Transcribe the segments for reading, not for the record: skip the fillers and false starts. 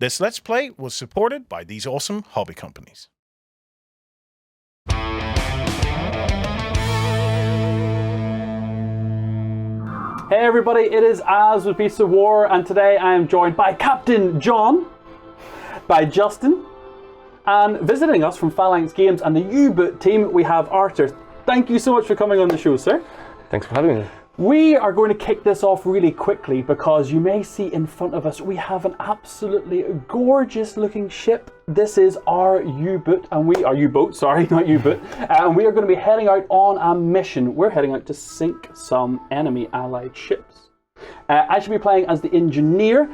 This Let's Play was supported by these awesome hobby companies. Hey everybody, it is Az with Beasts of War, and today I am joined by Captain John, by Justin, and visiting us from Phalanx Games and the UBOOT team, we have Arthur. Thank you so much for coming on the show, sir. Thanks for having me. We are going to kick this off really quickly because you may see in front of us we have an absolutely gorgeous looking ship. This is our U-boot, and we are U-boat, sorry, not U-boot. And we are going to be heading out on a mission. We're heading out to sink some enemy allied ships. I should be playing as the engineer.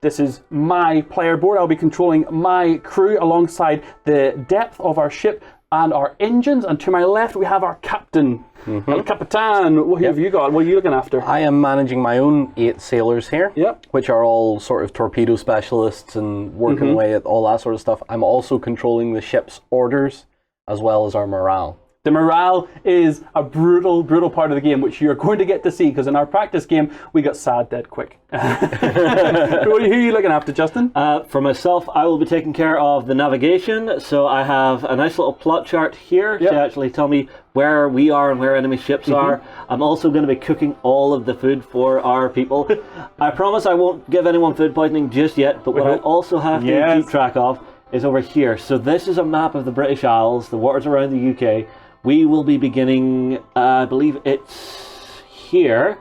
This is my player board. I'll be controlling my crew alongside the depth of our ship and our engines, and to my left we have our captain, El Capitan. What have you got? What are you looking after? I am managing my own 8 sailors here, which are all sort of torpedo specialists and working away at all that sort of stuff. I'm also controlling the ship's orders as well as our morale. The morale is a brutal, brutal part of the game, which you're going to get to see, because in our practice game, we got sad dead quick. Who are you looking after, Justin? For myself, I will be taking care of the navigation. So I have a nice little plot chart here to actually tell me where we are and where enemy ships are. I'm also going to be cooking all of the food for our people. I promise I won't give anyone food poisoning just yet, but what I also have to keep track of is over here. So this is a map of the British Isles, the waters around the UK. We will be beginning, I believe it's here.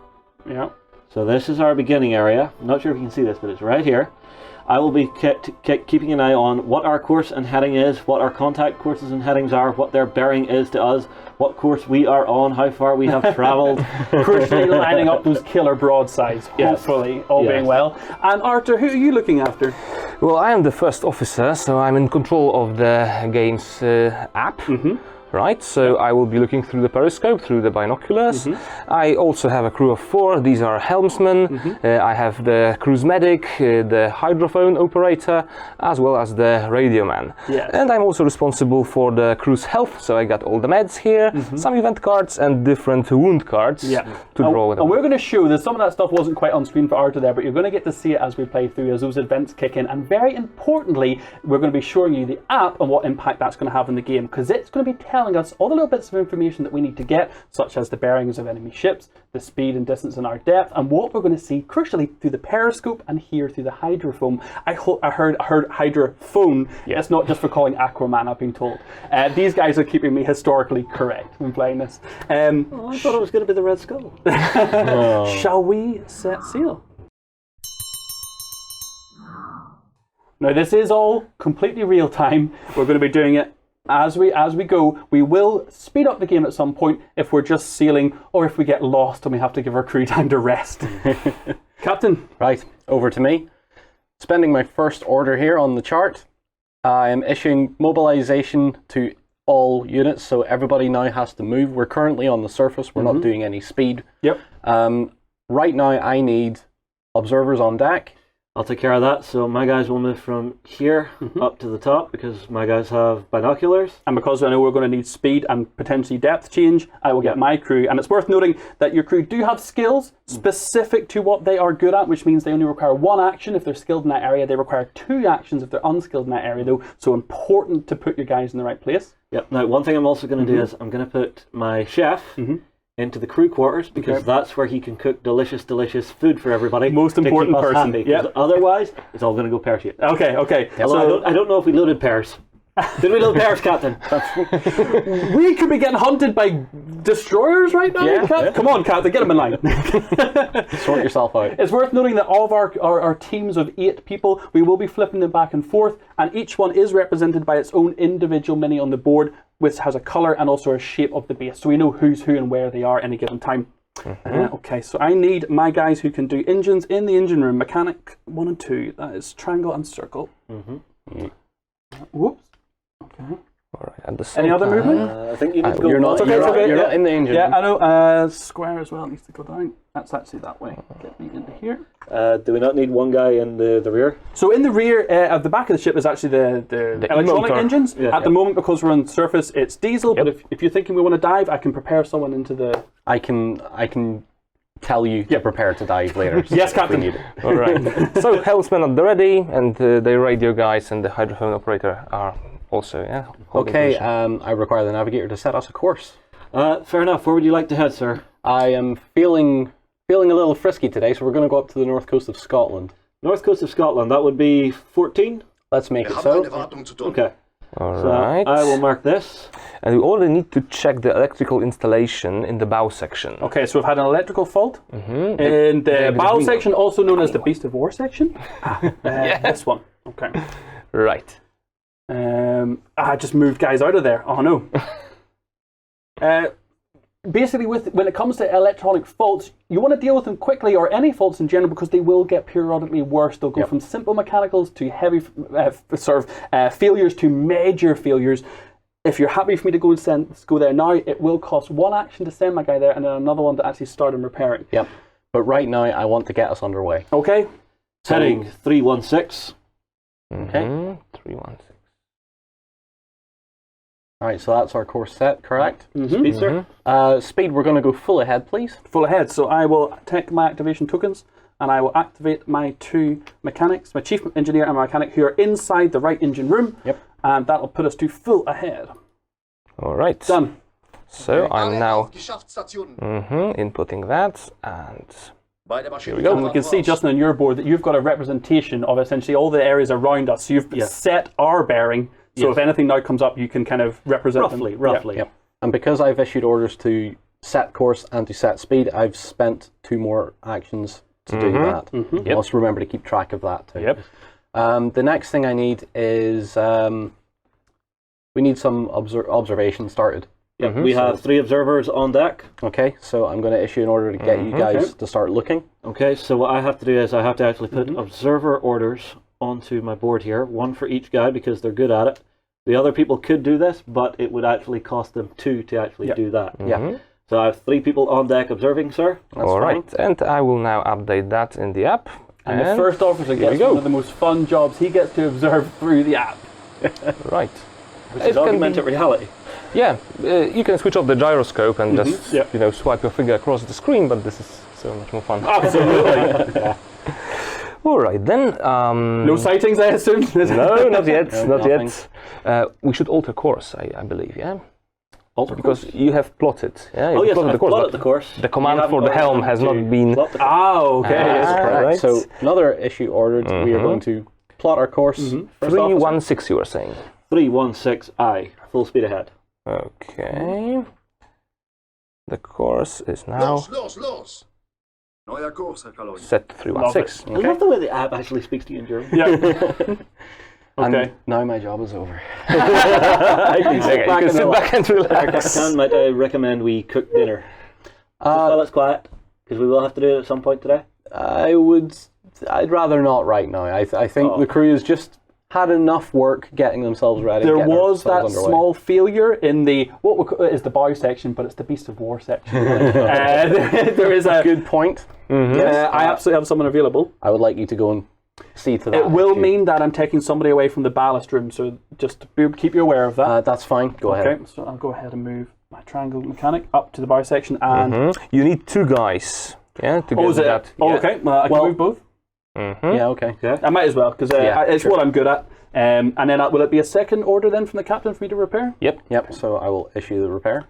Yeah. So this is our beginning area. I'm not sure if you can see this, but it's right here. I will be keeping an eye on what our course and heading is, what our contact courses and headings are, what their bearing is to us, what course we are on, how far we have travelled. Crucially lining up those killer broadsides, hopefully, all being well. And Arthur, who are you looking after? Well, I am the first officer, so I'm in control of the game's app. Right, so I will be looking through the periscope, through the binoculars. I also have a crew of 4. These are helmsmen. I have the cruise medic, the hydrophone operator, as well as the radio man. And I'm also responsible for the crew's health, so I got all the meds here, some event cards, and different wound cards to draw with them. And we're going to show that some of that stuff wasn't quite on screen for Arthur there, but you're going to get to see it as we play through, as those events kick in. And very importantly, we're going to be showing you the app and what impact that's going to have in the game, because it's going to be telling us all the little bits of information that we need to get, such as the bearings of enemy ships, the speed and distance and our depth, and what we're going to see crucially through the periscope and here through the hydrophone. I heard hydrophone. It's not just for calling Aquaman, I've been told. These guys are keeping me historically correct when playing this. I thought it was going to be the Red Skull. Shall we set sail? Now this is all completely real time. We're going to be doing it as we go. We will speed up the game at some point if we're just sailing, or if we get lost and we have to give our crew time to rest. Captain. Right, over to me. Spending my first order here on the chart. I am issuing mobilization to all units, so everybody now has to move. We're currently on the surface. We're not doing any speed. Right now I need observers on deck. I'll take care of that. So my guys will move from here up to the top because my guys have binoculars. And because I know we're going to need speed and potentially depth change, I will get my crew. And it's worth noting that your crew do have skills specific to what they are good at, which means they only require 1 action if they're skilled in that area. They require 2 actions if they're unskilled in that area, though. So important to put your guys in the right place. Yep. Now, one thing I'm also going to do is I'm going to put my chef into the crew quarters, because that's where he can cook delicious, delicious food for everybody. Most important person. Otherwise, it's all going to go pear-shaped. Okay. So I don't know if we loaded pears. Did we load pears, Captain? We could be getting hunted by destroyers right now. Come on, Captain, get them in line. Sort yourself out. It's worth noting that all of our teams of 8 people, we will be flipping them back and forth, and each one is represented by its own individual mini on the board, which has a colour and also a shape of the base, so we know who's who and where they are at any given time. Okay, so I need my guys who can do engines in the engine room. Mechanic 1 and 2. That is triangle and circle. Whoops. Okay. All right. At the same Any other movement? I think you need to go. You're not in the engine. Yeah, I know. Square as well needs to go down. That's actually that way. Get me into here. Do we not need one guy in the rear? So in the rear of the back of the ship is actually the electronic engines. At the moment, because we're on the surface, it's diesel. But if you're thinking we want to dive, I can prepare someone into the. I can tell you to prepare to dive later. Yes, if we Captain. need it. All right. So helmsmen are ready, and the radio guys and the hydrophone operator are also holding Okay, position. I require the navigator to set us a course. Fair enough. Where would you like to head, sir? I am feeling a little frisky today, so we're going to go up to the north coast of Scotland. North coast of Scotland. That would be 14. Let's make Wir it haben so. eine Wartung zu tun. Okay. All So right. I will mark this. And we already need to check the electrical installation in the bow section. Okay, so we've had an electrical fault in the bow section, also known as the Beast of War section. This one. Okay. Right. I just moved guys out of there. Oh no. Basically, when it comes to electronic faults, you want to deal with them quickly, or any faults in general, because they will get periodically worse. They'll go from simple mechanicals to heavy failures to major failures. If you're happy for me to go there now, it will cost 1 action to send my guy there, and then another one to actually start him repairing. Yep. But right now, I want to get us underway. Okay. Heading 316. Okay. 316. All right, so that's our course set, correct? Speed, sir. Speed, we're going to go full ahead, please. Full ahead. So I will take my activation tokens, and I will activate my 2 mechanics, my chief engineer and my mechanic, who are inside the right engine room. Yep. And that will put us to full ahead. All right. Done. So I'm now Geschäftsstationen. inputting that, and Beide Maschinen. we go. And we can see, Justin, on your board that you've got a representation of essentially all the areas around us. So you've set our bearing. So if anything now comes up, you can kind of represent them. Roughly. Yep. And because I've issued orders to set course and to set speed, I've spent 2 more actions to do that. You must remember to keep track of that too. Yep. The next thing I need is we need some observation started. Yeah, we have 3 observers on deck. Okay, so I'm going to issue an order to get you guys to start looking. Okay, so what I have to do is I have to actually put observer orders onto my board here, 1 for each guy because they're good at it. The other people could do this, but it would actually cost them 2 to actually do that. Yeah. So I have 3 people on deck observing, sir. That's all fine. right. And I will now update that in the app. And the first officer gets one of the most fun jobs. He gets to observe through the app. Right. Which is augmented reality. Yeah, you can switch off the gyroscope and just swipe your finger across the screen, but this is so much more fun. Absolutely. All right then. No sightings, I assume? No, not yet. No, not yet. We should alter course, I believe. Yeah. Alter Because course? you have plotted. Yeah. Oh you yes, plotted I've the course. plotted but the course. The command You for the haven't helm got has to not been. plot the course. Okay. Ah, Correct. right. So another issue ordered. We are going to plot our course. First officer. 316, you were saying. 316I, full speed ahead. Okay. The course is now Los. Neuer Kurs, Herr Kaloni. set to 316. I love the way the app actually speaks to you in German. Yeah. And Okay. now my job is over. You can sit back and relax. Captain, might I recommend we cook dinner? Just while it's quiet, because we will have to do it at some point today. I'd rather not right now. I think the crew has just had enough work getting themselves ready. There getting was that themselves underway. small failure in the is the bow section, but it's the Beast of War section. There is a Good point. Yes, I absolutely have someone available. I would like you to go and see to that. It will issue. mean that I'm taking somebody away from the ballast room, so just keep you aware of that. That's fine. Go ahead. Okay, so I'll go ahead and move my triangle mechanic up to the bow section and. You need 2 guys. Yeah, to get that. Yeah. Okay. Well, I can move both. Yeah. Okay. I might as well because it's sure. what I'm good at. And then will it be a second order then from the captain for me to repair? Yep. So I will issue the repair.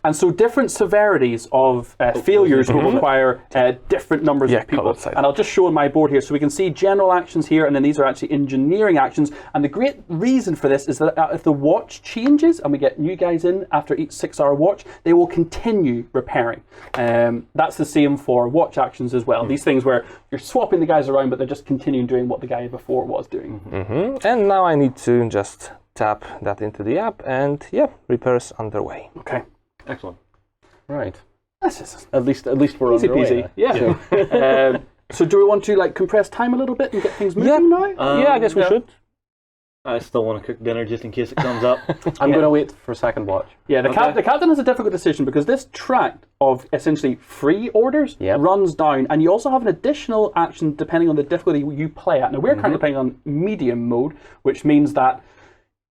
And so different severities of failures will require different numbers of people. outside. And I'll just show on my board here. So we can see general actions here, and then these are actually engineering actions. And the great reason for this is that if the watch changes and we get new guys in after each 6-hour watch, they will continue repairing. That's the same for watch actions as well. These things where you're swapping the guys around, but they're just continuing doing what the guy before was doing. And now I need to just tap that into the app, and repairs underway. Okay. Excellent. Right. That's just At least we're easy underway peasy. now. Yeah. So do we want to compress time a little bit and get things moving now? I guess we should. I still want to cook dinner just in case it comes up. I'm going to wait for second watch. Yeah, the captain has a difficult decision because this tract of essentially free orders runs down, and you also have an additional action depending on the difficulty you play at. Now, we're currently playing on medium mode, which means that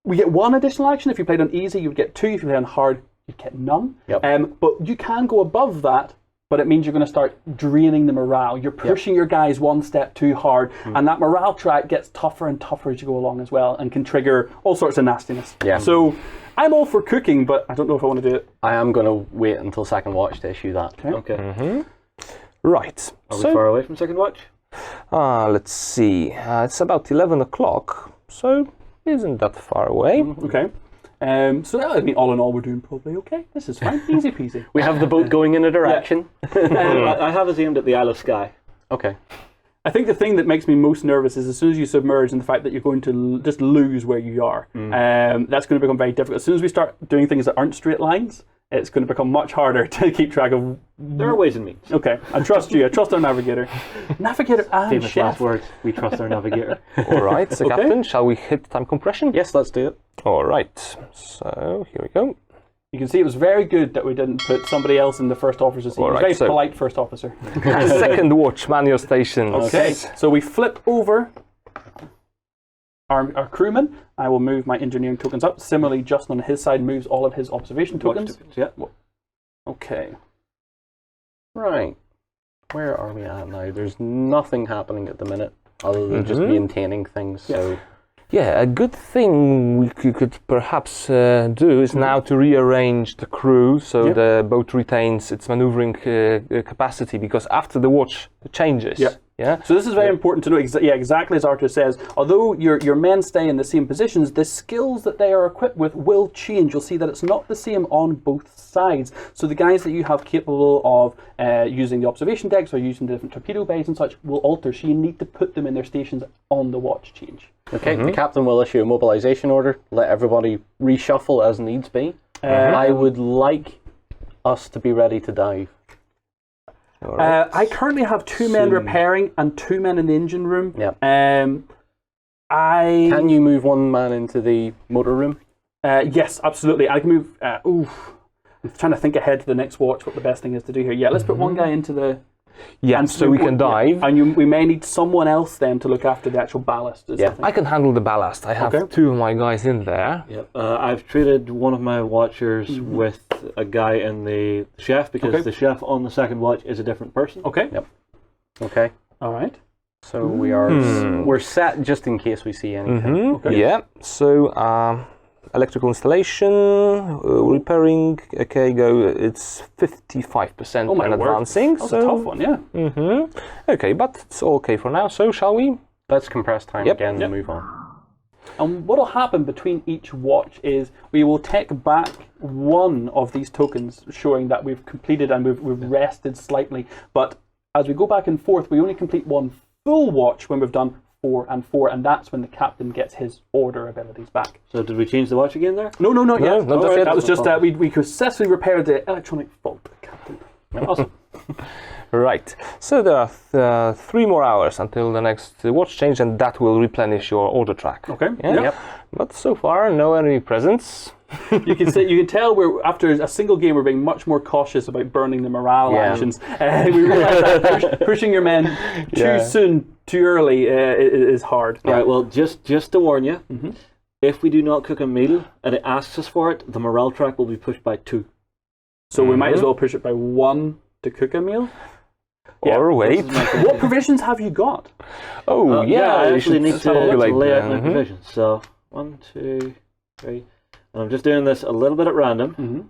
we get 1 additional action. If you played on easy, you'd get 2. If you play on hard, you'd get none. Yep. But you can go above that but it means you're going to start draining the morale. You're pushing your guys one step too hard, and that morale track gets tougher and tougher as you go along as well, and can trigger all sorts of nastiness. Yeah. So I'm all for cooking, but I don't know if I want to do it. I am going to wait until second watch to issue that. Okay. Right. Are we far away from second watch? Let's see. It's about 11 o'clock, so isn't that far away. Okay. So that would mean all in all we're doing probably okay. This is fine. Easy peasy. We have the boat going in a direction. I have us aimed at the Isle of Skye. Okay. I think the thing that makes me most nervous is as soon as you submerge and the fact that you're going to just lose where you are. That's going to become very difficult. As soon as we start doing things that aren't straight lines, it's going to become much harder to keep track of. There are ways and means. Okay, I trust you. I trust our navigator. Navigator and Famous chef. last words. We trust our navigator. All right, so Captain, shall we hit time compression? Yes, let's do it. All right, so here we go. You can see it was very good that we didn't put somebody else in the first officer's seat. All He was right, very so- polite first officer. Second watch, man your stations. Okay, so we flip over our crewman. I will move my engineering tokens up. Similarly, Justin on his side moves all of his observation tokens. Yeah. Okay. Right. Where are we at now? There's nothing happening at the minute other than just maintaining things. So Yeah, a good thing we could perhaps do is now to rearrange the crew so the boat retains its maneuvering capacity, because after the watch changes. Yeah. So this is very important to know. Exactly as Arthur says. Although your men stay in the same positions, the skills that they are equipped with will change. You'll see that it's not the same on both sides. So the guys that you have capable of using the observation decks or using the different torpedo bays and such will alter. So you need to put them in their stations on the watch change. okay, the captain will issue a mobilization order. Let everybody reshuffle as needs be. I would like us to be ready to dive. I currently have 2 men repairing and 2 men in the engine room. Yeah. Can Can you move one man into the motor room? Yes, absolutely. I can move. I'm trying to think ahead to the next watch. What the best thing is to do here? Yeah, let's put one guy into the. Yeah, so we can dive. And we may need someone else then to look after the actual ballast. I can handle the ballast. I have 2 of my guys in there. Yep. I've traded one of my watchers with a guy in the chef, because the chef on the second watch is a different person. Okay. Yep. Okay. All right. So we are we're set just in case we see anything. Okay. Yeah, so electrical installation, repairing, okay, go, it's 55% Oh my and word. advancing. That's so, a tough one, yeah. Okay, but it's all okay for now, so shall we? Let's compress time Yep. again and move on. And what will happen between each watch is we will take back one of these tokens showing that we've completed and we've rested slightly. But as we go back and forth, we only complete one full watch when we've done 4 and 4, and that's when the captain gets his order abilities back. So did we change the watch again there? No, not yet. not Alright, yet. that was just that we successfully repaired the electronic fault, Captain. Awesome. Right, so there are 3 more hours until the next watch change, and that will replenish your order track. Okay. Yeah? Yep. But so far, no enemy presence. You can tell we're after a single game we're being much more cautious about burning the morale actions. We realize that pushing your men too soon, too early is hard. All right. Well, just to warn you, if we do not cook a meal and it asks us for it, the morale track will be pushed by 2. So we might as well push it by 1 to cook a meal. Or wait. What provisions have you got? Oh, yeah, I you actually should need to calculate lay out that. my provisions. So 1, 2, 3. And I'm just doing this a little bit at random.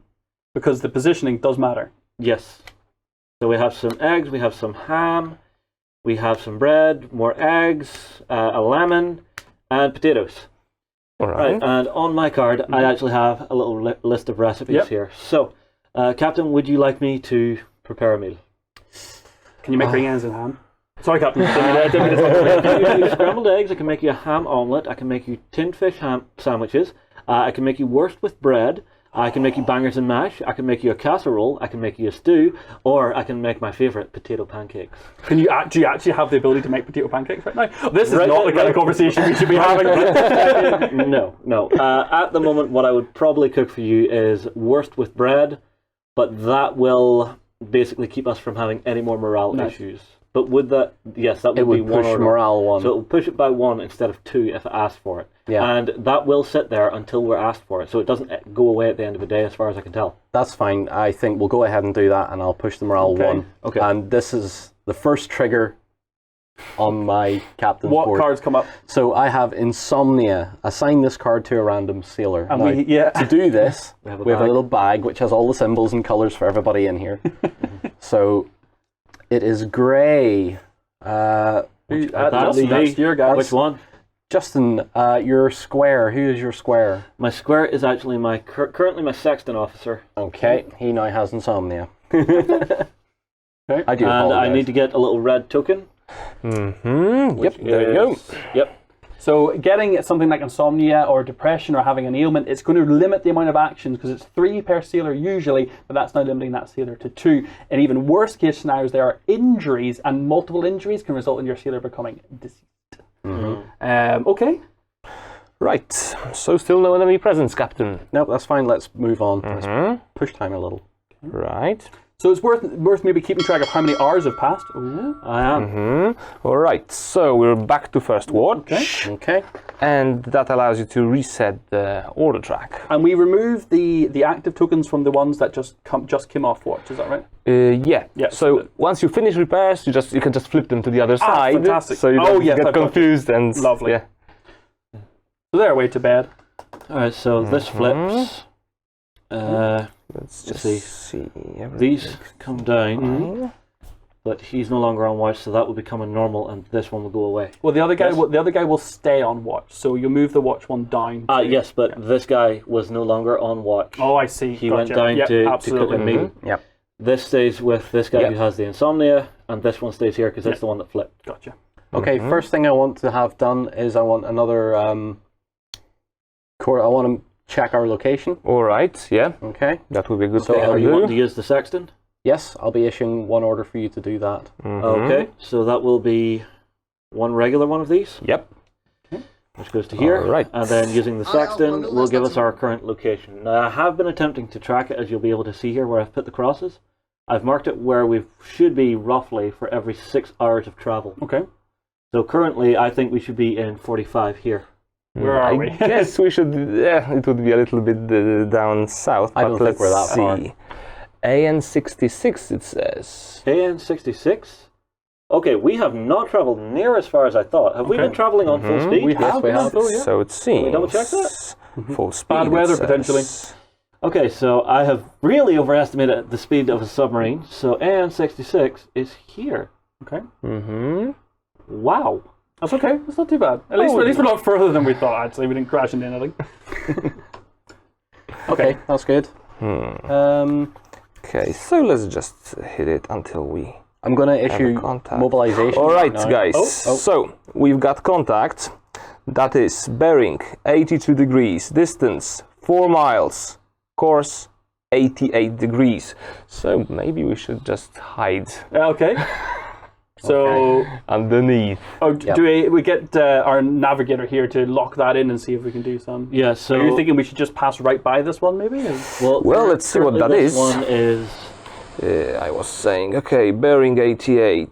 Because the positioning does matter. Yes. So we have some eggs, we have some ham, we have some bread, more eggs, a lemon, and potatoes. All right. Right. And on my card, I actually have a little list of recipes here. So, Captain, would you like me to prepare a meal? Can you make ring ends and ham? Sorry, Captain. I can make you scrambled eggs, I can make you a ham omelette, I can make you tinned fish ham sandwiches, I can make you wurst with bread, I can make you bangers and mash, I can make you a casserole, I can make you a stew, or I can make my favourite, potato pancakes. Can you actually have the ability to make potato pancakes right now? This is not the kind of conversation we should be having. No. At the moment, what I would probably cook for you is wurst with bread, but that will basically keep us from having any more morale issues. But would that? Yes, that would, It would be one push order. morale 1. So it will push it by 1 instead of 2 if it asks for it. Yeah. And that will sit there until we're asked for it. So it doesn't go away at the end of the day, as far as I can tell. That's fine. I think we'll go ahead and do that, and I'll push the morale 1. Okay. And this is the first trigger on my captain's What board. cards come up? So I have Insomnia. Assign this card to a random sailor. And Now, to do this, We have a we have a bag. little bag which has all the symbols and colours for everybody in here. So it is grey. That's That's your guys. Which one? Justin, your square. Who is your square? My square is actually my currently my sexton officer. Okay, he now has Insomnia. Okay. I do And I apologise. need to get a little red token. Yep, there you go. Yep. So getting something like insomnia or depression or having an ailment, it's going to limit the amount of actions because it's 3 per sailor usually, but that's now limiting that sailor to 2. And even worst case scenarios, there are injuries, and multiple injuries can result in your sailor becoming deceased. Okay. Right, so still no enemy presence, Captain. Nope, that's fine. Let's move on. Let's push time a little. Right. So it's worth maybe keeping track of how many hours have passed. Ooh. I am. All right, so we're back to first watch. Okay. And that allows you to reset the order track. And we remove the active tokens from the ones that just came off watch. Is that right? Yeah. Yeah, So once you finish repairs, you can just flip them to the other side. fantastic. So you Oh, don't yes, get I've got confused and Lovely. Yeah. So they're away to bed. All right. So this flips. Let's just see. see. These come down, but he's no longer on watch, so that will become a normal, and this one will go away. Well, the other guy Yes. will stay on watch. So you move the watch one down. Yes, but this guy was no longer on watch. Oh, I see. He Gotcha. went down Yep, to cook absolutely. and meat. Yep. This stays with this guy Yep. who has the insomnia, and this one stays here because it's the one that flipped. Gotcha. Okay, first thing I want to have done is I want another I want to check our location. All right, yeah, Okay. that would be a good So thing Are to you do. wanting to use the sexton? Yes, I'll be issuing one order for you to do that. Okay, so that will be one regular one of these, Yep. which goes to here. All right. And then using the sexton will give us our current location. Now, I have been attempting to track it, as you'll be able to see here where I've put the crosses. I've marked it where we should be roughly for every 6 hours of travel. Okay. So currently, I think we should be in 45 here. Where are we? I guess we should. Yeah, it would be a little bit down south. I but don't think let's we're that far. see. AN66, it says. AN66? Okay, we have not traveled near as far as I thought. Have we been traveling on full speed? We have. we have. Oh, yeah. So it seems. we double check that? Full speed. Bad it weather, says. potentially. Okay, so I have really overestimated the speed of a submarine. So AN66 is here. Okay. Wow. That's okay. That's not too bad. At least we're not further than we thought. Actually, we didn't crash into anything. Okay, that's good. Okay, so let's just hit it until we. I'm going to issue contact. mobilization. All right, now. guys. Oh. So we've got contact. That is bearing 82 degrees, distance 4 miles, course 88 degrees. So maybe we should just hide Okay. So, underneath. do we get our navigator here to lock that in and see if we can do some? Yeah, so... Are you thinking we should just pass right by this one, maybe? Well, let's see what that this is. one is... I was saying, okay, bearing 88.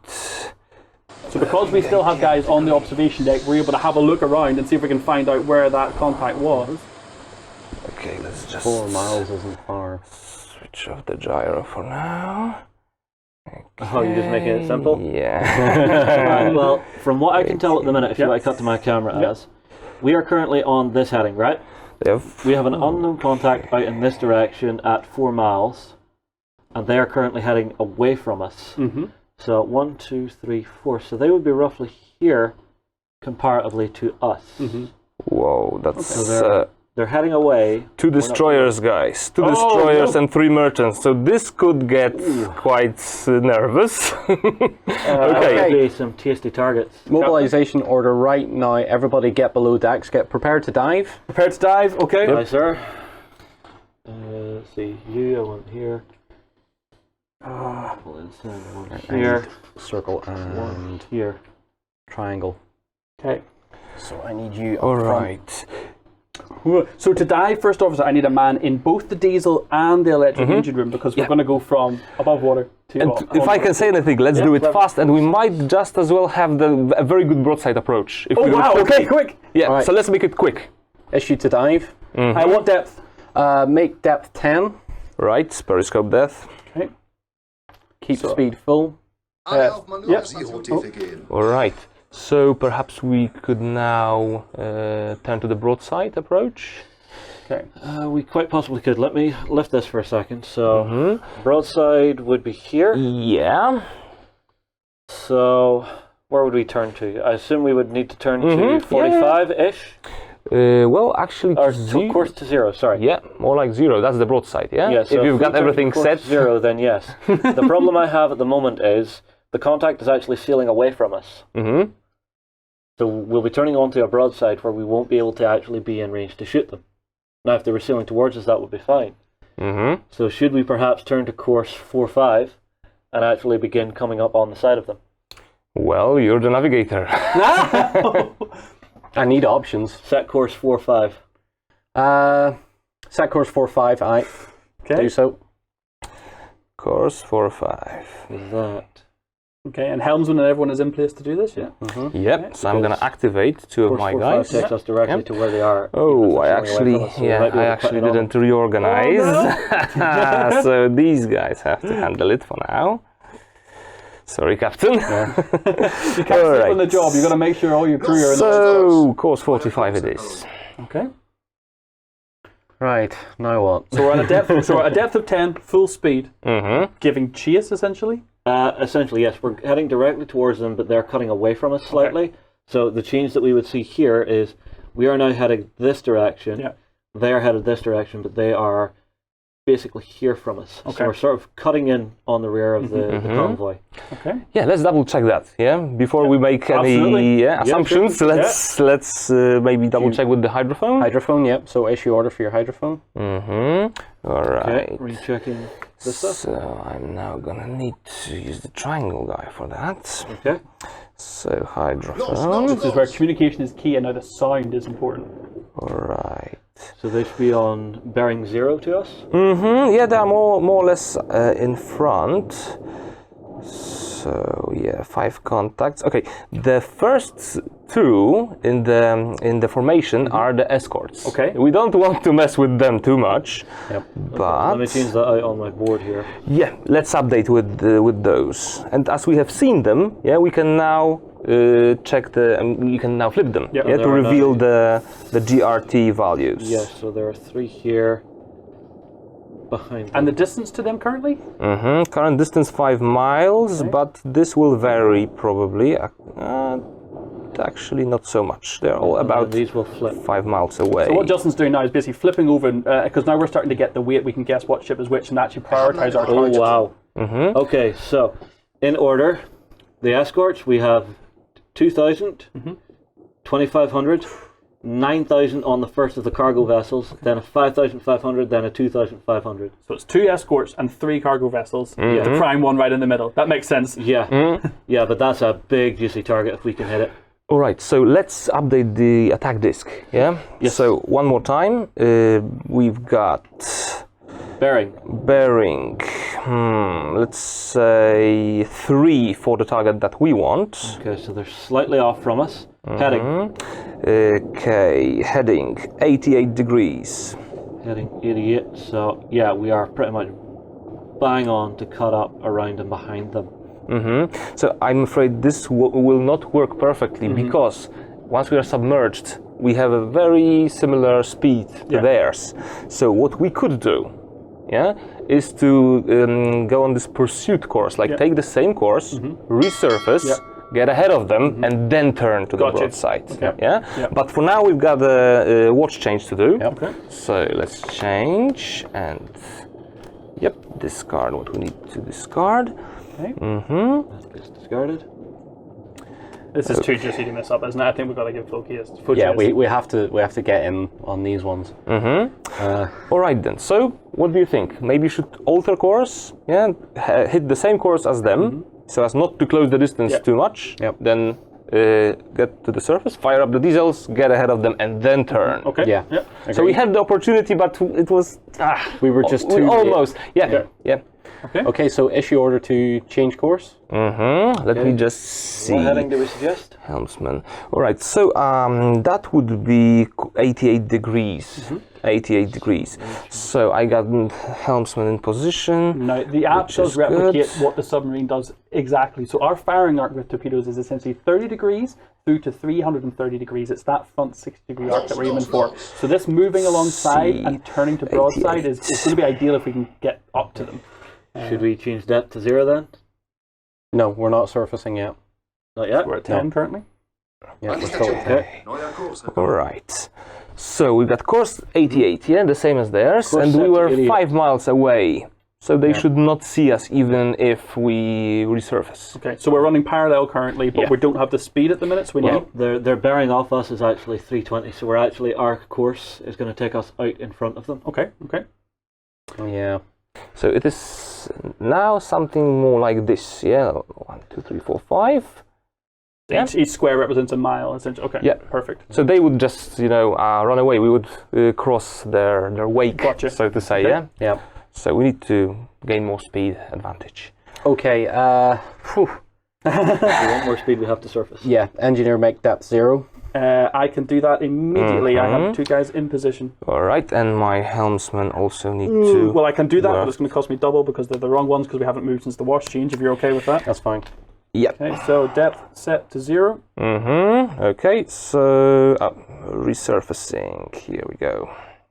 So because we still have guys on the observation deck, we're able to have a look around and see if we can find out where that contact was. Okay, let's just 4 miles isn't far. switch off the gyro for now. Oh, you're just making it simple? Yeah. Right, well, from what I can tell at the minute, if you Yep. like cut to my camera Yep. as, we are currently on this heading, right? We have an unknown contact out in this direction at 4 miles, and they are currently heading away from us. So 1, 2, 3, 4. So they would be roughly here comparatively to us. Whoa, that's So they're heading away. 2 destroyers, guys. 2 destroyers and 3 merchants. So this could get quite nervous. Okay. Could be some tasty targets. Mobilization order right now. Everybody get below decks. Get prepared to dive. Prepared to dive? Okay. Hi, sir. Let's see, I want here. One here. Circle and One here. triangle. Okay. So I need you up All front. right. So to dive, first officer, I need a man in both the diesel and the electric engine room because we're going to go from above water to... And if I can say anything, let's do it fast, and we might just as well have a very good broadside approach. If we do it quickly. Okay, quick! Yeah, Right. so let's make it quick. Issue to dive. I want depth. Make depth 10. Right, periscope depth. Okay. Keep speed full. Alle auf Manöversierung gehen. All right. So perhaps we could now turn to the broadside approach. Okay. We quite possibly could. Let me lift this for a second. So, broadside would be here. Yeah. So, where would we turn to? I assume we would need to turn to 45-ish? Well, actually, Or course to 0, sorry. Yeah, more like 0. That's the broadside, yeah? Yeah, so if you've got we turn everything to set. course 0, then yes. The problem I have at the moment is the contact is actually sailing away from us. So we'll be turning onto a broadside where we won't be able to actually be in range to shoot them. Now, if they were sailing towards us, that would be fine. So should we perhaps turn to course 45 and actually begin coming up on the side of them? Well, you're the navigator. I need options. Set course 45. Set course 4-5. I do so. Course 4-5. That. Okay, and helmsman and everyone is in place to do this, yeah? Yep, so I'm going to activate 2 of Course my 45 guys. takes us directly to where they are. Oh, I Even if they're sailing away actually, from us, so we might be able to cut it on. didn't reorganize. So these guys have to handle it for now. Sorry, Captain. You can't sleep on the job, you've got to make sure all your crew are in So, course 45 it is. Okay. Right, now what? So we're at a depth of 10, full speed, giving chase essentially. Essentially, yes. We're heading directly towards them, but they're cutting away from us slightly. So the change that we would see here is we are now heading this direction. Yeah. They are headed this direction, but they are basically here from us. Okay. So we're sort of cutting in on the rear of the convoy. Okay. Yeah, let's double check that. Yeah, before we make Absolutely. any assumptions, sure. let's maybe double check with the hydrophone. Hydrophone, yep. So issue order for your hydrophone. All right. Okay, rechecking this stuff. So I'm now gonna need to use the triangle guy for that. Okay. So Los, hydrophone. los, This is where communication is key and now the sound is important. All right. So they should be on bearing 0 to us. Yeah, they are more or less in front. So yeah, 5 contacts. Okay, the first 2 in the formation are the escorts. Okay. We don't want to mess with them too much. Yep. But Let me change that out on my board here. yeah, let's update with those. And as we have seen them, yeah, we can now check you can now flip them, Yeah, to there are reveal the GRT values. Yes, so there are 3 here behind them. And the distance to them currently? Current distance 5 miles, but this will vary probably. Actually, not so much. They're all And about these will flip. 5 miles away. So what Justin's doing now is basically flipping over, because now we're starting to get the weight, we can guess what ship is which and actually prioritize our targets. Oh, wow. Okay, so in order, the escorts, we have 2,000, 2,500, 9,000 on the first of the cargo vessels, then a 5,500, then a 2,500. So it's 2 escorts and 3 cargo vessels. The prime one right in the middle. That makes sense. Yeah, yeah, but that's a big juicy target if we can hit it. All right, so let's update the attack disk. Yeah. Yes. So one more time, we've got Bearing. bearing. Let's say 3 for the target that we want. Okay, so they're slightly off from us. Heading. Okay, heading 88 degrees. Heading 88, so yeah, we are pretty much bang on to cut up around and behind them. So I'm afraid this will not work perfectly because once we are submerged, we have a very similar speed to theirs. So what we could do, is to go on this pursuit course, like take the same course, resurface, get ahead of them, and then turn to the broadside. But for now, we've got a watch change to do. So let's change and discard what we need to discard. That gets discarded. This is too juicy to mess up, isn't it? I think we've got to give Floki a Yeah, we have to get in on these ones. All right then. So what do you think? Maybe you should alter course. Yeah, hit the same course as them, so as not to close the distance too much. Then get to the surface, fire up the diesels, get ahead of them, and then turn. Okay. Yeah. So we had the opportunity, but it was We were just too almost. Yeah. Okay, so issue order to change course. Let me just see. What heading do we suggest? Helmsman. All right. So that would be 88 degrees. 88 degrees. So I got helmsman in position. Now, the app which does is replicate good. what the submarine does exactly. So our firing arc with torpedoes is essentially 30 degrees through to 330 degrees. It's that front 60-degree arc that we're aiming for. So this moving alongside and turning to broadside is going to be ideal if we can get up to them. Should we change depth to 0 then? No, we're not surfacing yet. Not yet. We're at 10 currently. Yeah, we're still at 10. Neuer Kurs. All right. So we got course 88, yeah, the same as theirs, Course and we set were 88. 5 miles away. So they should not see us even if we resurface. Okay, so we're running parallel currently, but we don't have the speed at the minute, so we need... Their bearing off us is actually 320, so we're actually, our course is going to take us out in front of them. Okay. Yeah. So it is now something more like this, yeah. 1, 2, 3, 4, 5. Yeah. Each square represents a mile, essentially. Okay, Yeah. perfect. So they would just, run away. We would cross their wake, Gotcha. so to say, Okay. yeah. Yeah. So we need to gain more speed advantage. Okay. If we want more speed, we have to surface. Yeah. Engineer make depth 0. I can do that immediately. I have 2 guys in position. All right, and my helmsman also need to. Well, I can do that, but work. it's going to cost me double because they're the wrong ones because we haven't moved since the wash change, if you're okay with that. That's fine. Yep. Okay, so depth set to 0. Okay, so resurfacing. Here we go.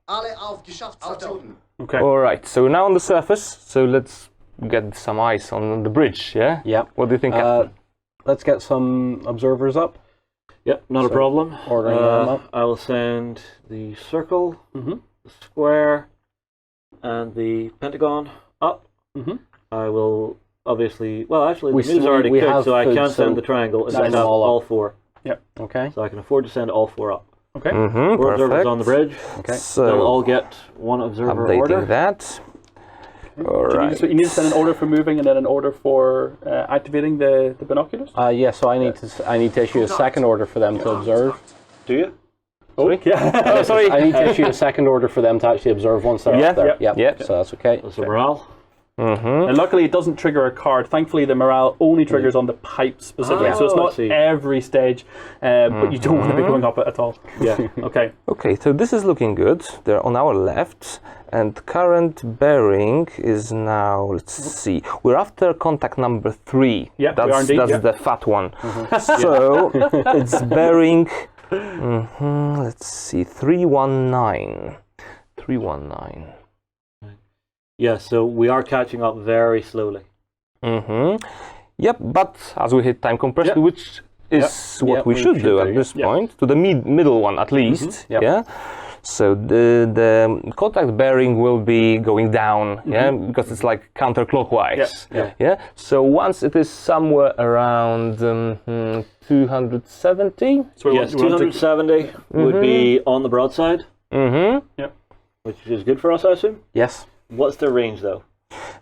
Alle auf Geschäftsstation. Okay. All right, so we're now on the surface. So let's get some ice on the bridge. Yeah. Yeah. What do you think, Captain? Let's get some observers up. Yep, not a problem. ordering them up. I will send the circle, the square, and the pentagon up. I will obviously, well, actually, the move's already we cooked, have so I food, can so send the triangle and send send them up all up. all 4. Okay. So I can afford to send all 4 up. Okay. 4 observers Perfect. on the bridge. Okay. So They'll all get 1 observer updating order. that. All right. So you need to send an order for moving and then an order for activating the binoculars? Yeah. So I need to issue a second order for them to observe. Do you? Oh, yeah. Sorry. I need to issue a second order for them to actually observe once they're up there. Yeah. So that's okay. So morale. And luckily it doesn't trigger a card. Thankfully the morale only triggers on the pipe specifically, so it's I not see. every stage, but you don't want to be going up it at all. Yeah. Okay. Okay, so this is looking good. They're on our left, and current bearing is now. Let's see. We're after contact number 3. Yeah, we are that's indeed, that's yeah. the fat one. So it's bearing. Let's see, 319. 319. Yeah, so we are catching up very slowly. Yep, but as we hit time compression, Yeah. which is what Yeah, we should do at yeah. this point, to the middle one at least. Yep. Yeah. So the contact bearing will be going down, yeah, because it's like counterclockwise. Yeah. So once it is somewhere around 270. So Yes, 270 would be on the broadside, which is good for us, I assume. Yes. What's the range, though?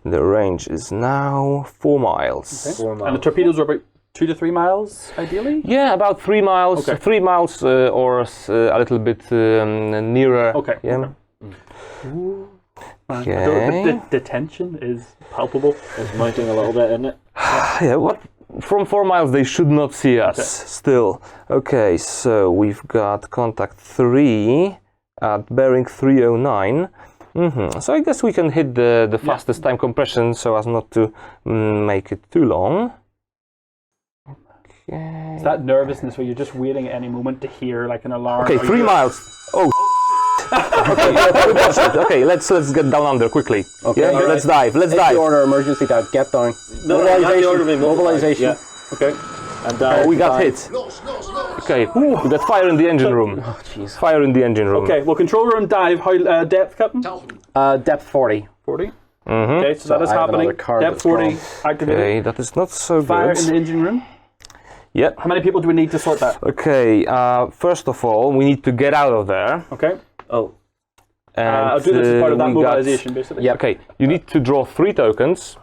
The range is now 4 miles. 4 miles. And the torpedoes are about 2 to 3 miles, ideally? Yeah, about 3 miles. Okay. 3 miles or a little bit nearer. Okay. Yeah. The tension is palpable. It's mounting a little bit, isn't it? Yeah. What? From 4 miles, they should not see us. Still. Okay. So we've got contact 3 at bearing 309. So I guess we can hit the fastest time compression so as not to make it too long. Okay. It's that nervousness where you're just waiting at any moment to hear like an alarm. Okay, or 3 you're- miles. Oh. Okay, let's get down under quickly. Okay. Yeah, All let's dive. Let's Issue dive. order, emergency dive. Get down. No, I got the order to be Mobilization. Yeah. Okay. And Oh, we got hit. Los, los, los. Okay, we got fire in the engine room. Oh, jeez. Fire in the engine room. Okay, well, control room dive, how depth, Captain? Tauchen. Depth 40. 40. Okay, so that is I have happening. another card Depth that's 40 wrong. activated. Okay, that is not so Fire in the good. engine room. Yep. How many people do we need to sort that? Okay, first of all, we need to get out of there. Okay. Oh, And I'll do this as part of that we got- mobilization, basically. Yep. Okay, you need to draw 3 tokens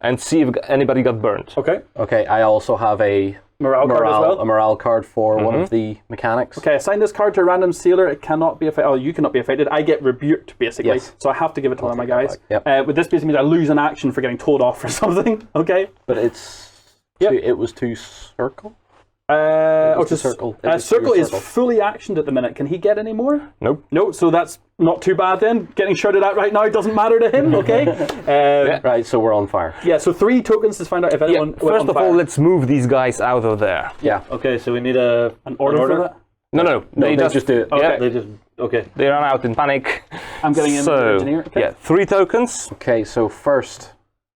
and see if anybody got burnt. Okay. Okay, I also have a morale card as well. A morale card for one of the mechanics. Okay, assign this card to a random sailor. It cannot be affected. Oh, you cannot be affected. I get rebuked, basically. Yes. So I have to give it to one of my guys. Yep. With this basically means I lose an action for getting told off for something. Okay. But it's Yep. it was to circle. To circle. Circle is Circle. fully actioned at the minute. Can he get any more? Nope. No, so that's not too bad then. Getting shouted at right now doesn't matter to him, okay? Right, so we're on fire. Yeah, so 3 tokens to find out if Yeah. anyone went First on of fire. all, let's move these guys out of there. Yeah. Okay, so we need an order for that? No, No, they just do it. Yeah, They just okay. they run out in panic. I'm getting in So, the engineer. Okay. yeah, 3 tokens. Okay, so first,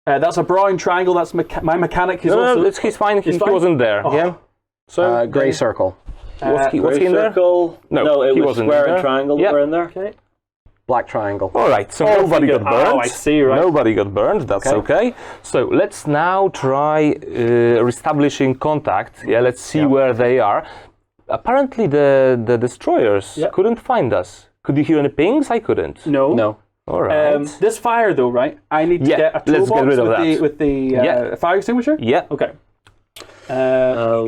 That's a brown triangle. That's my mechanic. Who's also... He's fine. He fine? wasn't there. Oh. Yeah. So grey circle, was he Gray in there? circle. No, it he was wasn't square in and there. triangle Yep. were in there. Okay. black triangle. All right. So nobody got burned. Oh, I see. Right. Nobody got burned. That's okay. So let's now try reestablishing contact. Yeah. Let's see where they are. Apparently, the destroyers couldn't find us. Could you hear any pings? I couldn't. No. No. All right. This fire, though, right? I need to Yeah, get a let's get toolbox rid of with that. the fire extinguisher. Yeah. Okay.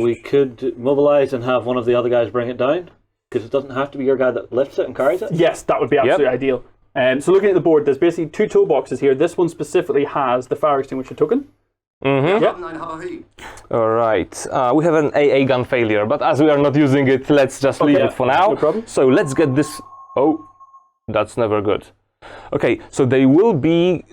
We could mobilize and have one of the other guys bring it down, because it doesn't have to be your guy that lifts it and carries it. Yes, that would be absolutely ideal. So looking at the board, there's basically 2 toolboxes here. This one specifically has the fire extinguisher token. All right. We have an AA gun failure, but as we are not using it, let's just leave it for now. No problem. So let's get this. Oh, that's never good. Okay, so they will be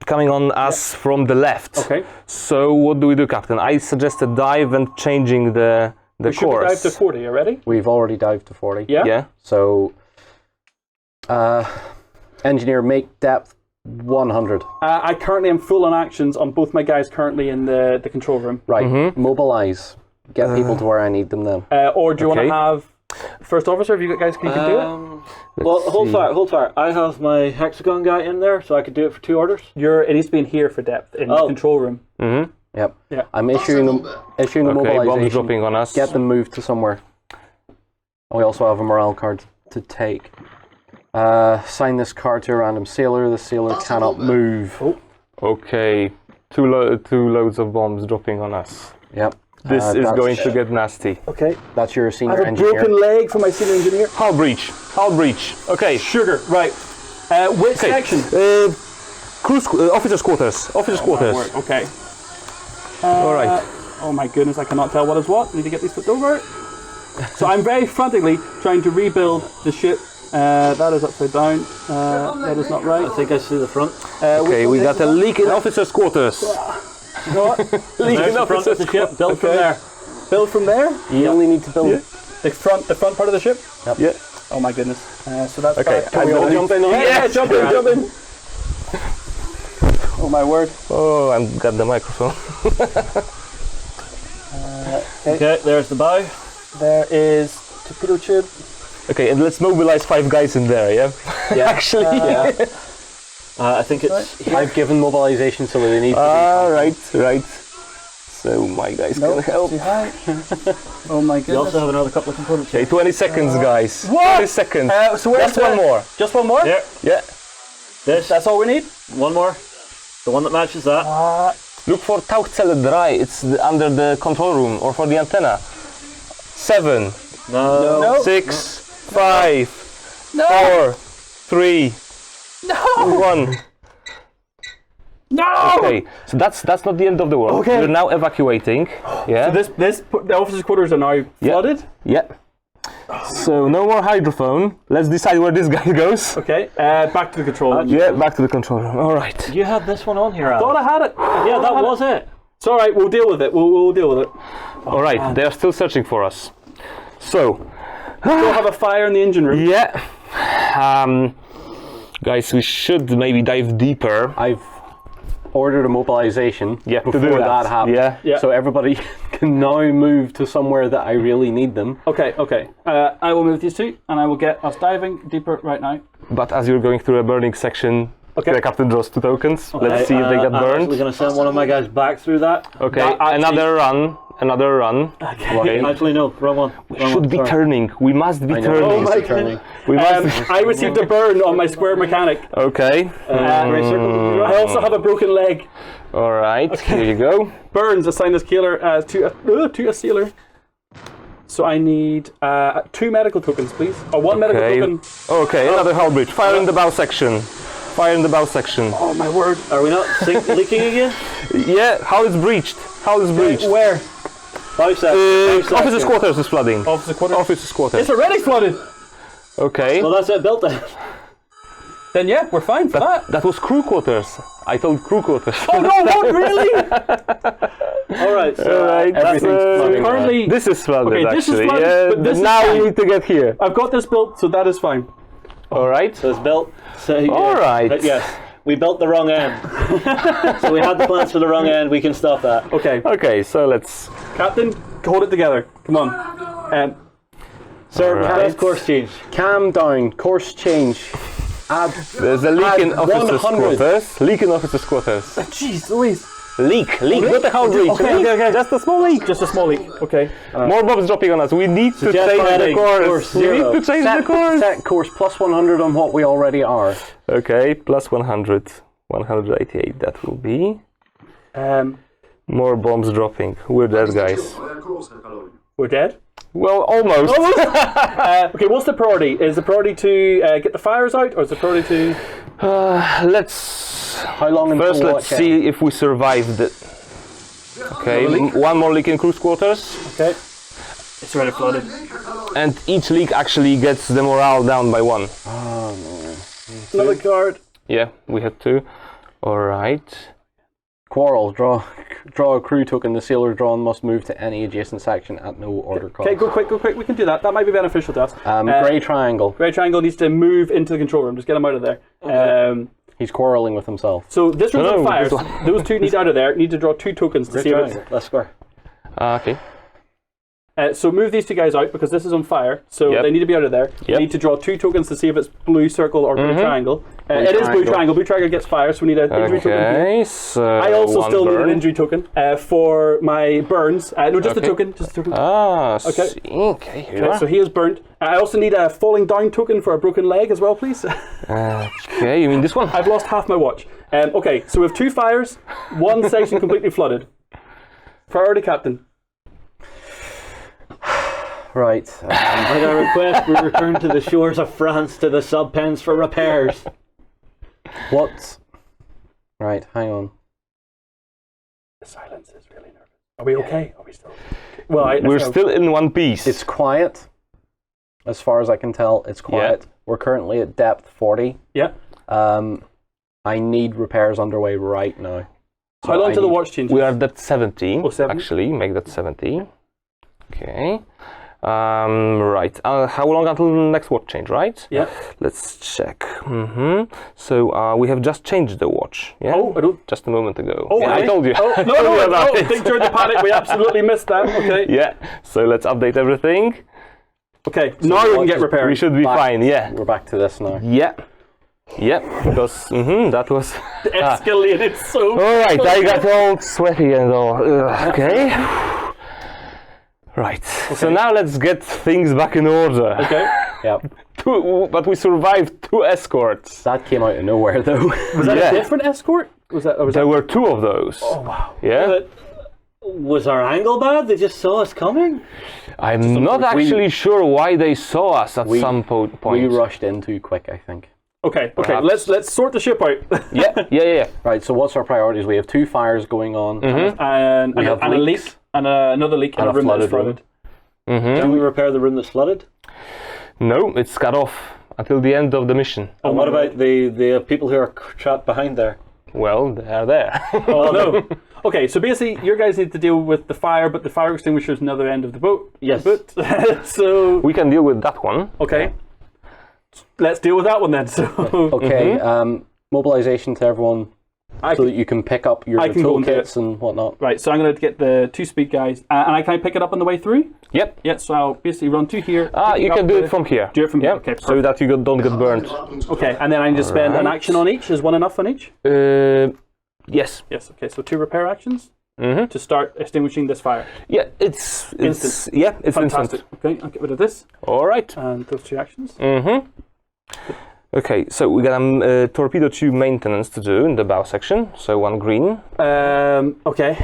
coming on us from the left. Okay. So what do we do, Captain? I suggested dive and changing the We should course. dive to 40. You ready? We've already dived to 40. Yeah. Yeah. So, engineer, make depth 100. I currently am full on actions on both my guys currently in the control room. Right. Mobilize. Get people to where I need them then. Or do you want Okay. to have first officer? Have you got guys who can do it? Well, hold fire. I have my hexagon guy in there, so I could do it for 2 orders. It needs to be in here for depth in the control room. Yep. Yeah. I'm issuing them the Okay, bombs mobilization. dropping on us. Get them moved to somewhere. We also have a morale card to take. Sign this card to a random sailor. The sailor cannot move. Okay, two loads of bombs dropping on us. Yep. This is that's- going to get nasty. Okay. That's your I senior have a engineer. broken leg for my senior engineer. Hull breach. Hull breach. Okay. Sugar. Right. Which section? Officers' quarters. Officers' quarters. Okay. All right. Oh my goodness, I cannot tell what is what. Need to get these flipped over. So I'm very frantically trying to rebuild the ship. That is upside down. That is not right. I think I see the front. Okay, we got a leak in officers' quarters. You know what? Leak There's in the front of officers' the ship. Built from Okay. there. Build from there. You only need to build. The front part of the ship. Yeah. Oh my goodness. So that's Okay, back. can we all jump in on Yeah, jump in, jump in. Oh my word. Oh, I've got the microphone. Okay, there's the bow. There is torpedo tube. Okay, and let's mobilize 5 guys in there, yeah? Yeah. Actually. I think it's I've given mobilization so that they need to Right. So my guys can help. Too high. Oh my You goodness. also have another couple of components Okay, here. 20 seconds, guys. What? 20 seconds. So where's Just one more. Just one more? Yeah. Yeah. This. That's all we need? One more. The one that matches that. Look for Tauchzelle dry. It's under the control room or for the antenna. 7, No. 6, 5, 4, 3, 1. No! Okay, so that's not the end of the world. Okay. We're now evacuating. Yeah. The officers' quarters are now flooded. Yeah. So no more hydrophone. Let's decide where this guy goes. Okay. Back to the control room. Yeah, back to the control room. All right. You had this one on here, Al. Thought I had it. Yeah, that was it. It's all right. We'll deal with it. We'll deal with it. All right. They are still searching for us. So, We'll have a fire in the engine room. yeah. Guys, we should maybe dive deeper. I've ordered a mobilization Yeah, to before do that happened. Yeah. Yeah. So everybody can now move to somewhere that I really need them. Okay. I will move these two, and I will get us diving deeper right now. But as you're going through a burning section, Okay. the captain draws 2 tokens. Let's see if they get I'm burned. actually going to send one of my guys back through that. Okay, That actually- another run. Another run. Okay. Actually, no, wrong one. We should be turning. We must be turning. Oh my turning. We must. I received a burn on my square mechanic. Okay. I also have a broken leg. All right. Here you go. Burns, assign this killer to a sailor. So I need 2 medical tokens, please. Or 1 medical token. Okay. Another hull breach. Fire in the bow section. Fire in the bow section. Oh my word. Are we not leaking again? Yeah. Hull is breached. Hull is breached. Where? 5 seconds. Officers' quarters is flooding. Officer quarters. Officers' quarters. It's already flooded. Okay. Well, that's it built then. Then yeah, we're fine for that. That was crew quarters. I told crew quarters. Oh no, what, really? All right. So All right. Everything's flooding. Currently, This is flooded, Okay, this is actually. flooded, Yeah, but this is now fine. we need to get here. I've got this built, so that is fine. All right. So it's built. So, yeah. All right. But yes, we built the wrong end. So we had the plans for the wrong end. We can stop that. Okay, Okay, so let's. Captain, hold it together. Come on. Sir, All right. press course change. Calm down. Course change. Add. There's a leak in Add officers' 100. quarters. Leak in officers' quarters. Jeez Louise. Leak. Not the hull breach. Okay, Leak. okay. Just a small leak. Just a small leak. Okay. More bombs dropping on us. We need to Suggest change the adding course. course We need 0. to change the Set, course. set course plus 100 on what we already are. Okay, plus 100. 188, that will be. More bombs dropping. We're dead, guys. We're dead. Well, almost. Okay, what's the priority? Is the priority to get the fires out, or is the priority to? Let's. How long until First, let's watch see if we survived it. Okay, one more leak in cruise quarters. Okay. It's already flooded. And each leak actually gets the morale down by 1. Another card. Yeah, we had 2. Alright. Quarrel. Draw a crew token. The sailor drawn must move to any adjacent section at no order cost. Okay, go quick. We can do that. That might be beneficial to us. Grey triangle. Grey triangle needs to move into the control room. Just get him out of there. Okay. He's quarrelling with himself. So this room's on No, fire. this one. Those 2 need out of there. Need to draw 2 tokens to see if it's. Let's score. Okay. So move these 2 guys out because this is on fire. So Yep. they need to be out of there. You Yep. need to draw 2 tokens to see if it's blue circle or blue triangle. It is blue triangle. Blue triangle gets fire, so we need an injury token here. Okay, so. I also one still need an burn. injury token for my burns. No, just Okay. a token. Just a token. Ah, Okay. see. Okay, here you Okay, are. so he is burnt. I also need a falling down token for a broken leg as well, please. Okay, you mean this one? I've lost half my watch. Okay, so we have 2 fires, 1 section completely flooded. Priority captain. Right. At our request, we return to the shores of France to the sub-pens for repairs. What? Right, hang on. The silence is really nervous. Are we okay? Are we still? Well, We're still in one piece. It's quiet. As far as I can tell, it's quiet. Yeah. We're currently at depth 40. Yeah. I need repairs underway right now. So How long I till the need- watch changes? We are at 70. Oh, 70? Actually, make that 70. Okay. Right. How long until the next watch change, right? Yeah. Let's check. So we have just changed the watch. Yeah. Oh, I don't. Just a moment ago. Oh, yeah, okay. I told you. Oh, I no, told you no, about no. it. Think during the panic, we absolutely missed that. Okay. Yeah. So let's update everything. Okay. Now we can get repaired. We should be Back. fine. Yeah. We're back to this now. Yeah. Yeah. Because that was. Escalated so. All right. I got all sweaty and all. Okay. Right. So now let's get things back in order. Okay. Yep. But we survived 2 escorts. That came out of nowhere though. Was that Yeah. a different escort? Was that? Or was There that? were 2 of those. Oh wow. Yeah. But was our angle bad? They just saw us coming? I'm not actually sure why they saw us at some point. We rushed in too quick, I think. Okay. Okay. Perhaps. Let's sort the ship out. Yeah. Right, so what's our priorities? We have 2 fires going on. and We have a leak leaks. and another leak in And a a room that's flooded room. flooded. Can we repair the room that's flooded? No, it's cut off until the end of the mission. And what about the people who are trapped behind there? Well, they are there. Oh no. Okay, so basically, you guys need to deal with the fire, but the fire extinguisher is another end of the boat. Yes. So We can deal with that one. okay, let's deal with that one then. So Okay, mobilization to everyone so that you can pick up your I can go and do toolkits and whatnot. right, so I'm going to get the 2 speed guys, and can I pick it up on the way through? Yep. Yeah. So I'll basically run 2 here. pick You up can do the- it from here. Do it from here. Yep. Okay. So that you don't get burnt. Okay, and then I need to spend an Alright. action on each. Is 1 enough on each? Yes. Yes. Okay. So 2 repair actions. to start extinguishing this fire. Yeah, it's Instant. Yeah, it's Fantastic. instant. Okay, I'll get rid of this All right. and those 2 actions. Okay, so we got a torpedo tube maintenance to do in the bow section. So 1 green. Okay,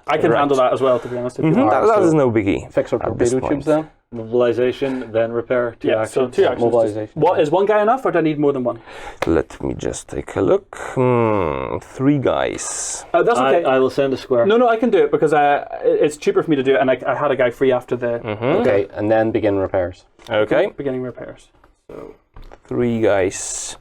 I can Right. handle that as well, to be honest. If you want. That is no biggie. Fix our at this torpedo point. tubes then. Mobilization, then repair. 2 Yeah, actions. so 2 actions. Mobilization. What is 1 guy enough, or do I need more than 1? Let me just take a look. 3 guys. That's okay. I will send a square. No, I can do it because it's cheaper for me to do it, and I had a guy free after the Okay, and then begin repairs. Okay, beginning repairs. So 3 guys.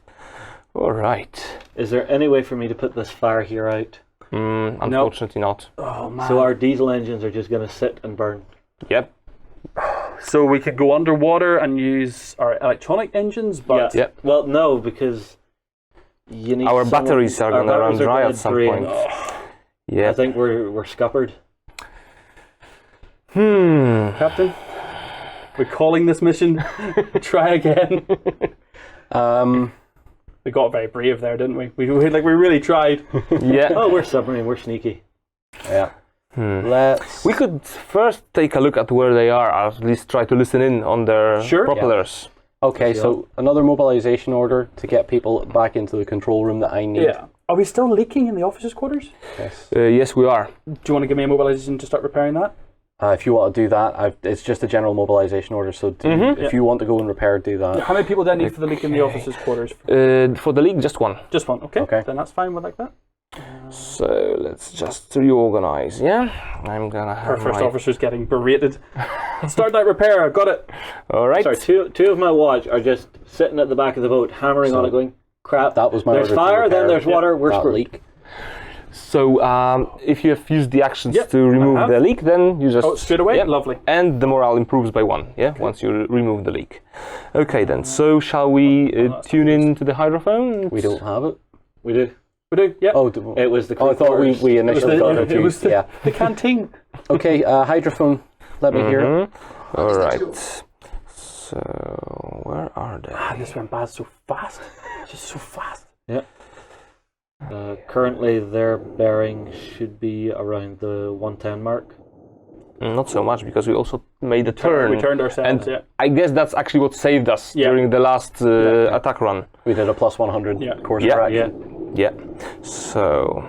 All right. Is there any way for me to put this fire here out? Unfortunately not. oh man. So our diesel engines are just going to sit and burn. Yep. So we could go underwater and use our electronic engines, but Yeah. Well, no, because you need Our someone- batteries are our gonna run batteries are dry gonna at some drain. point. I Yeah. think we're scuppered. Captain, we're calling this mission. Try again. We got very brave there, didn't we? We really tried. Yeah. Oh, we're submarine. We're sneaky. Yeah. Let's. We could first take a look at where they are, or at least try to listen in on their Sure. propellers. Okay, so another mobilization order to get people back into the control room that I need. Yeah. Are we still leaking in the officers' quarters? Yes. Yes, we are. Do you want to give me a mobilization to start repairing that? If you want to do that, it's just a general mobilization order. So if you want to go and repair, do that. How many people do I need for the leak in the officers' quarters? For the league, just 1. Just 1. Okay. Okay. Then that's fine. We'll like that. So let's just reorganize. Yeah, I'm gonna Our have first my. officer's getting berated. Start that repair. I got it. All right. Sorry, two of my watch are just sitting at the back of the boat, hammering on it, going, crap. That was my There's order to fire, then repair there's water, we're that screwed. leak. So if you have used the actions Yep, to remove I have. the leak, then you just Straight away. Yep. Lovely. And the morale improves by 1. Yeah, once you remove the leak. Okay, then. So shall we tune in to the hydrophone? We don't have it. We do. We do. Yeah. Oh, It was the I thought we quarters. initially got it. It was the, Yeah. the canteen. Okay, hydrophone. Let me hear it. All right. So where are they? This went bad so fast. Just so fast. Yeah. Currently, their bearing should be around the 110 mark. Not so much, because we also made a turn. We turned ourselves. And Yeah. I guess that's actually what saved us Yeah. during the last attack run. We did a plus 100 Yeah. course Yeah. correction. Yeah. Yeah. So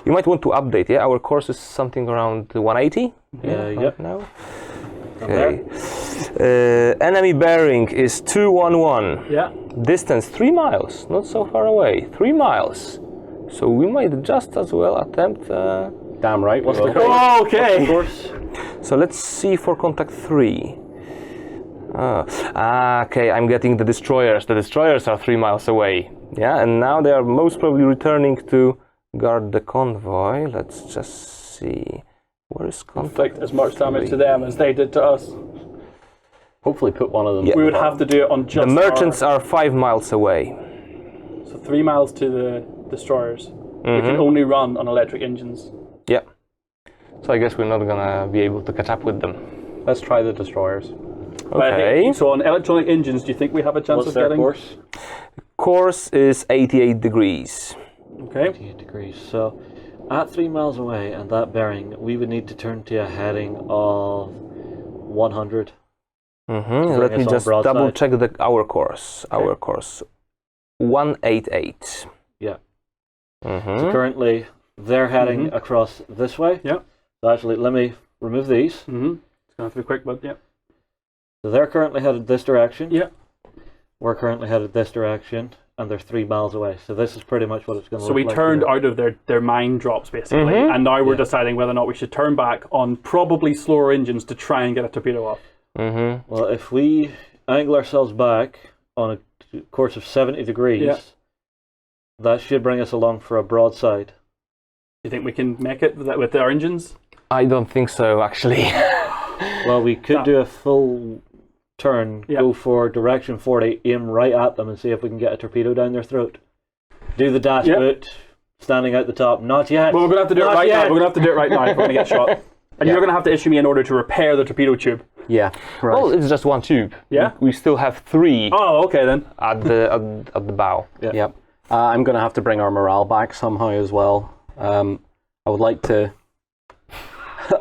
you might want to update. Yeah, our course is something around 180. Yep. Now. I'm there. Okay. Enemy bearing is 211. Yeah. Distance 3 miles. Not so far away. 3 miles. So we might just as well attempt. Damn right. What's we the will. course? Oh, What's the okay. course? So let's see for contact 3. Okay, I'm getting the destroyers. The destroyers are 3 miles away. Yeah, and now they are most probably returning to guard the convoy. Let's just see. Where is contact? Inflict as much damage to them as they did to us. Hopefully put one of them. Yeah. We would have to do it on just The merchants are 5 miles away. So 3 miles to the destroyers. We can only run on electric engines. Yeah. So I guess we're not gonna be able to catch up with them. Let's try the destroyers. But I Okay. think, so on electronic engines, do you think we have a chance What's of their getting? course? Course is 88 degrees. Okay. 88 degrees. So, at 3 miles away and that bearing, we would need to turn to a heading of 100. Let us me on just broadside. double check our course. Our course. 188. Yeah. Mm-hmm. So currently, they're heading across this way. Yeah. So actually, let me remove these. It's going to have to be quick, but yeah. So they're currently headed this direction. Yeah. We're currently headed this direction, and they're 3 miles away. So this is pretty much what it's going to So look we like. turned here. out of their mine drops, basically, and now we're deciding whether or not we should turn back on probably slower engines to try and get a torpedo off. Well, if we angle ourselves back on a course of 70 degrees, that should bring us along for a broadside. Do you think we can make it with our engines? I don't think so, actually. Well, we could do a full turn, go for direction 40, aim right at them and see if we can get a torpedo down their throat. Do the dash boot, standing out the top. Not yet. Well, we're going to have to do it Not right now. yet. We're going to have to do it right now if we're going to get shot. And you're going to have to issue me an order to repair the torpedo tube. Yeah. Right. Well, it's just 1 tube. Yeah? We still have 3 Oh, okay then. at the bow. Yep. I'm going to have to bring our morale back somehow as well. I would like to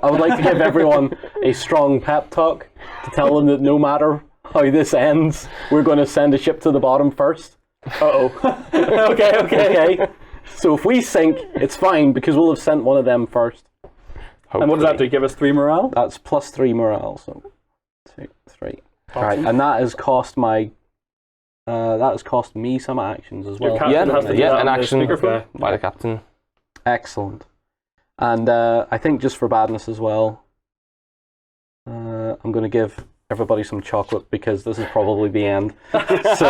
I would like to give everyone a strong pep talk to tell them that no matter how this ends, we're going to send a ship to the bottom first. Uh-oh. Okay. So if we sink, it's fine because we'll have sent one of them first. And what does that do? Give us 3 morale? That's +3 morale. So 2, 3. Right, and that has cost my. That has cost me some actions as well. Your captain has to do that an on the action speakerphone. by the captain. Excellent. And I think just for badness as well, I'm going to give everybody some chocolate because this is probably the end. So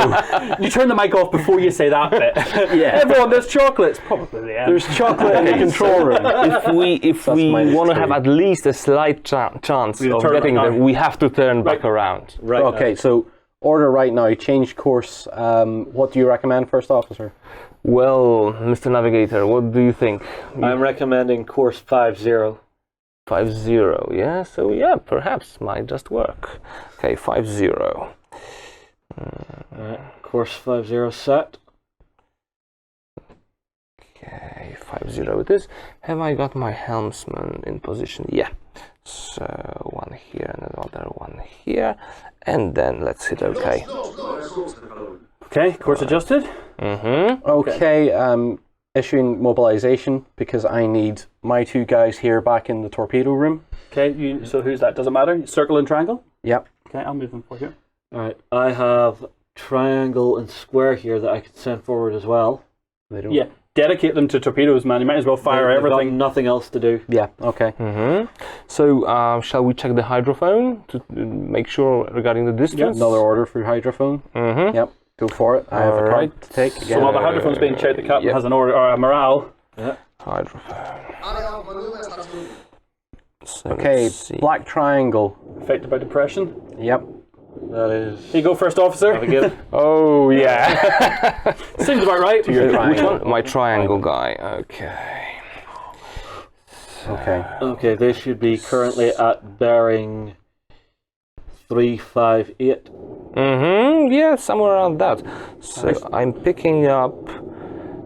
You turn the mic off before you say that bit. yeah, Everyone, there's chocolate. It's probably the end. there's chocolate in the control room. If we my want to have trade. at least a slight chance We of turn getting right there, now. we have to turn back around. Right. Okay, so order right now. Change course. What do you recommend, first officer? Well, Mr. Navigator, what do you think? I'm recommending course 50. 5-0, yeah? So yeah, perhaps might just work. Okay, 5-0. Course 50 set. Okay, 5-0 it is. Have I got my helmsman in position? Yeah. So one here and another one here. And then let's hit OK. Okay, course adjusted. Mm-hmm. Okay, issuing mobilization because I need my 2 guys here back in the torpedo room. Okay, so who's that? Doesn't matter. Circle and triangle? Yep. Okay, I'll move them for you. Alright, I have triangle and square here that I could send forward as well. They don't. Yeah, dedicate them to torpedoes, man. You might as well fire They've got everything. nothing else to do. Yeah. Okay. Mm-hmm. So shall we check the hydrophone to make sure regarding the distance? Another order for hydrophone. Mm-hmm. Yep. Go for it. I have a card Alright. to take So again. while the hydrophone's being checked, the captain Yep. has an order or a morale. Hydrophone. Alle auf Manöverstation. So Okay, let's see. black triangle. Affected by depression. Yep. That is. Here you go, first officer. Navigator. Oh yeah. Seems about right. Which triangle. one? My triangle guy. Okay. Okay. Okay, they should be currently at bearing 358. Mm-hmm. Yeah, somewhere around that. So I'm picking up.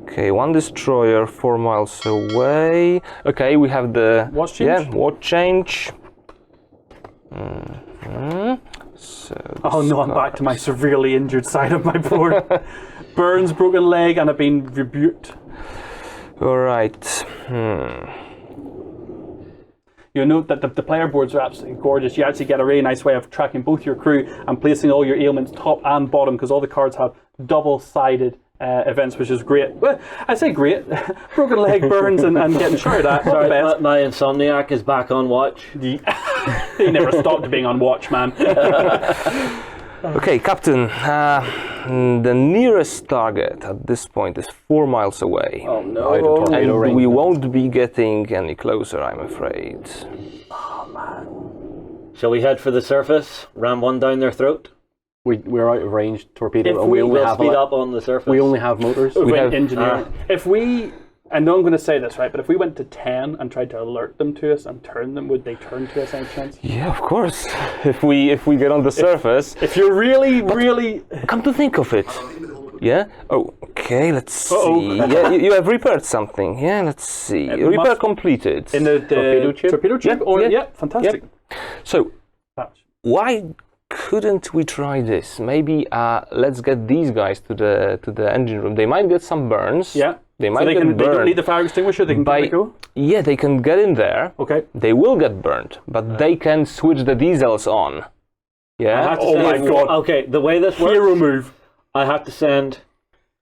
Okay, 1 destroyer 4 miles away. Okay, we have the Watch change? Yeah, watch change. Mm-hmm. So Oh no, I'm back to my severely injured side of my board. Burns, broken leg, and I've been rebuked. all right. You'll note that the player boards are absolutely gorgeous. You actually get a really nice way of tracking both your crew and placing all your ailments top and bottom because all the cards have double-sided events, which is great. Well, I say great. Broken leg, burns, and getting shot at. Sorry, best. My insomniac is back on watch. He never stopped being on watch, man. Okay, Captain. The nearest target at this point is 4 miles away. Oh no. Right, a torpedo And range. we won't be getting any closer, I'm afraid. Shall we head for the surface? Ram one down their throat? We're out of range torpedo. If and we only We'll have speed up on the surface. We only have motors. We went have- engineering. If we, I know I'm going to say this right, but if we went to 10 and tried to alert them to us and turn them, would they turn to us any chance? Yeah, of course. If we get on the surface. If you're really, Come to think of it. Yeah? Oh, okay, let's Uh-oh. see. Yeah, you have repaired something. Yeah, let's see. It Repair must- completed. in the Torpedo chip? Yeah, fantastic. So, Patch. why couldn't we try this? Maybe let's get these guys to the engine room. They might get some burns. Yeah. They So might they get don't burned. need the fire extinguisher. They can by, give it a go. Yeah, they can get in there. Okay. They will get burned, but they can switch the diesels on. I Yeah. have to Oh my send- God. Okay, the way this works, Hero move. I have to send.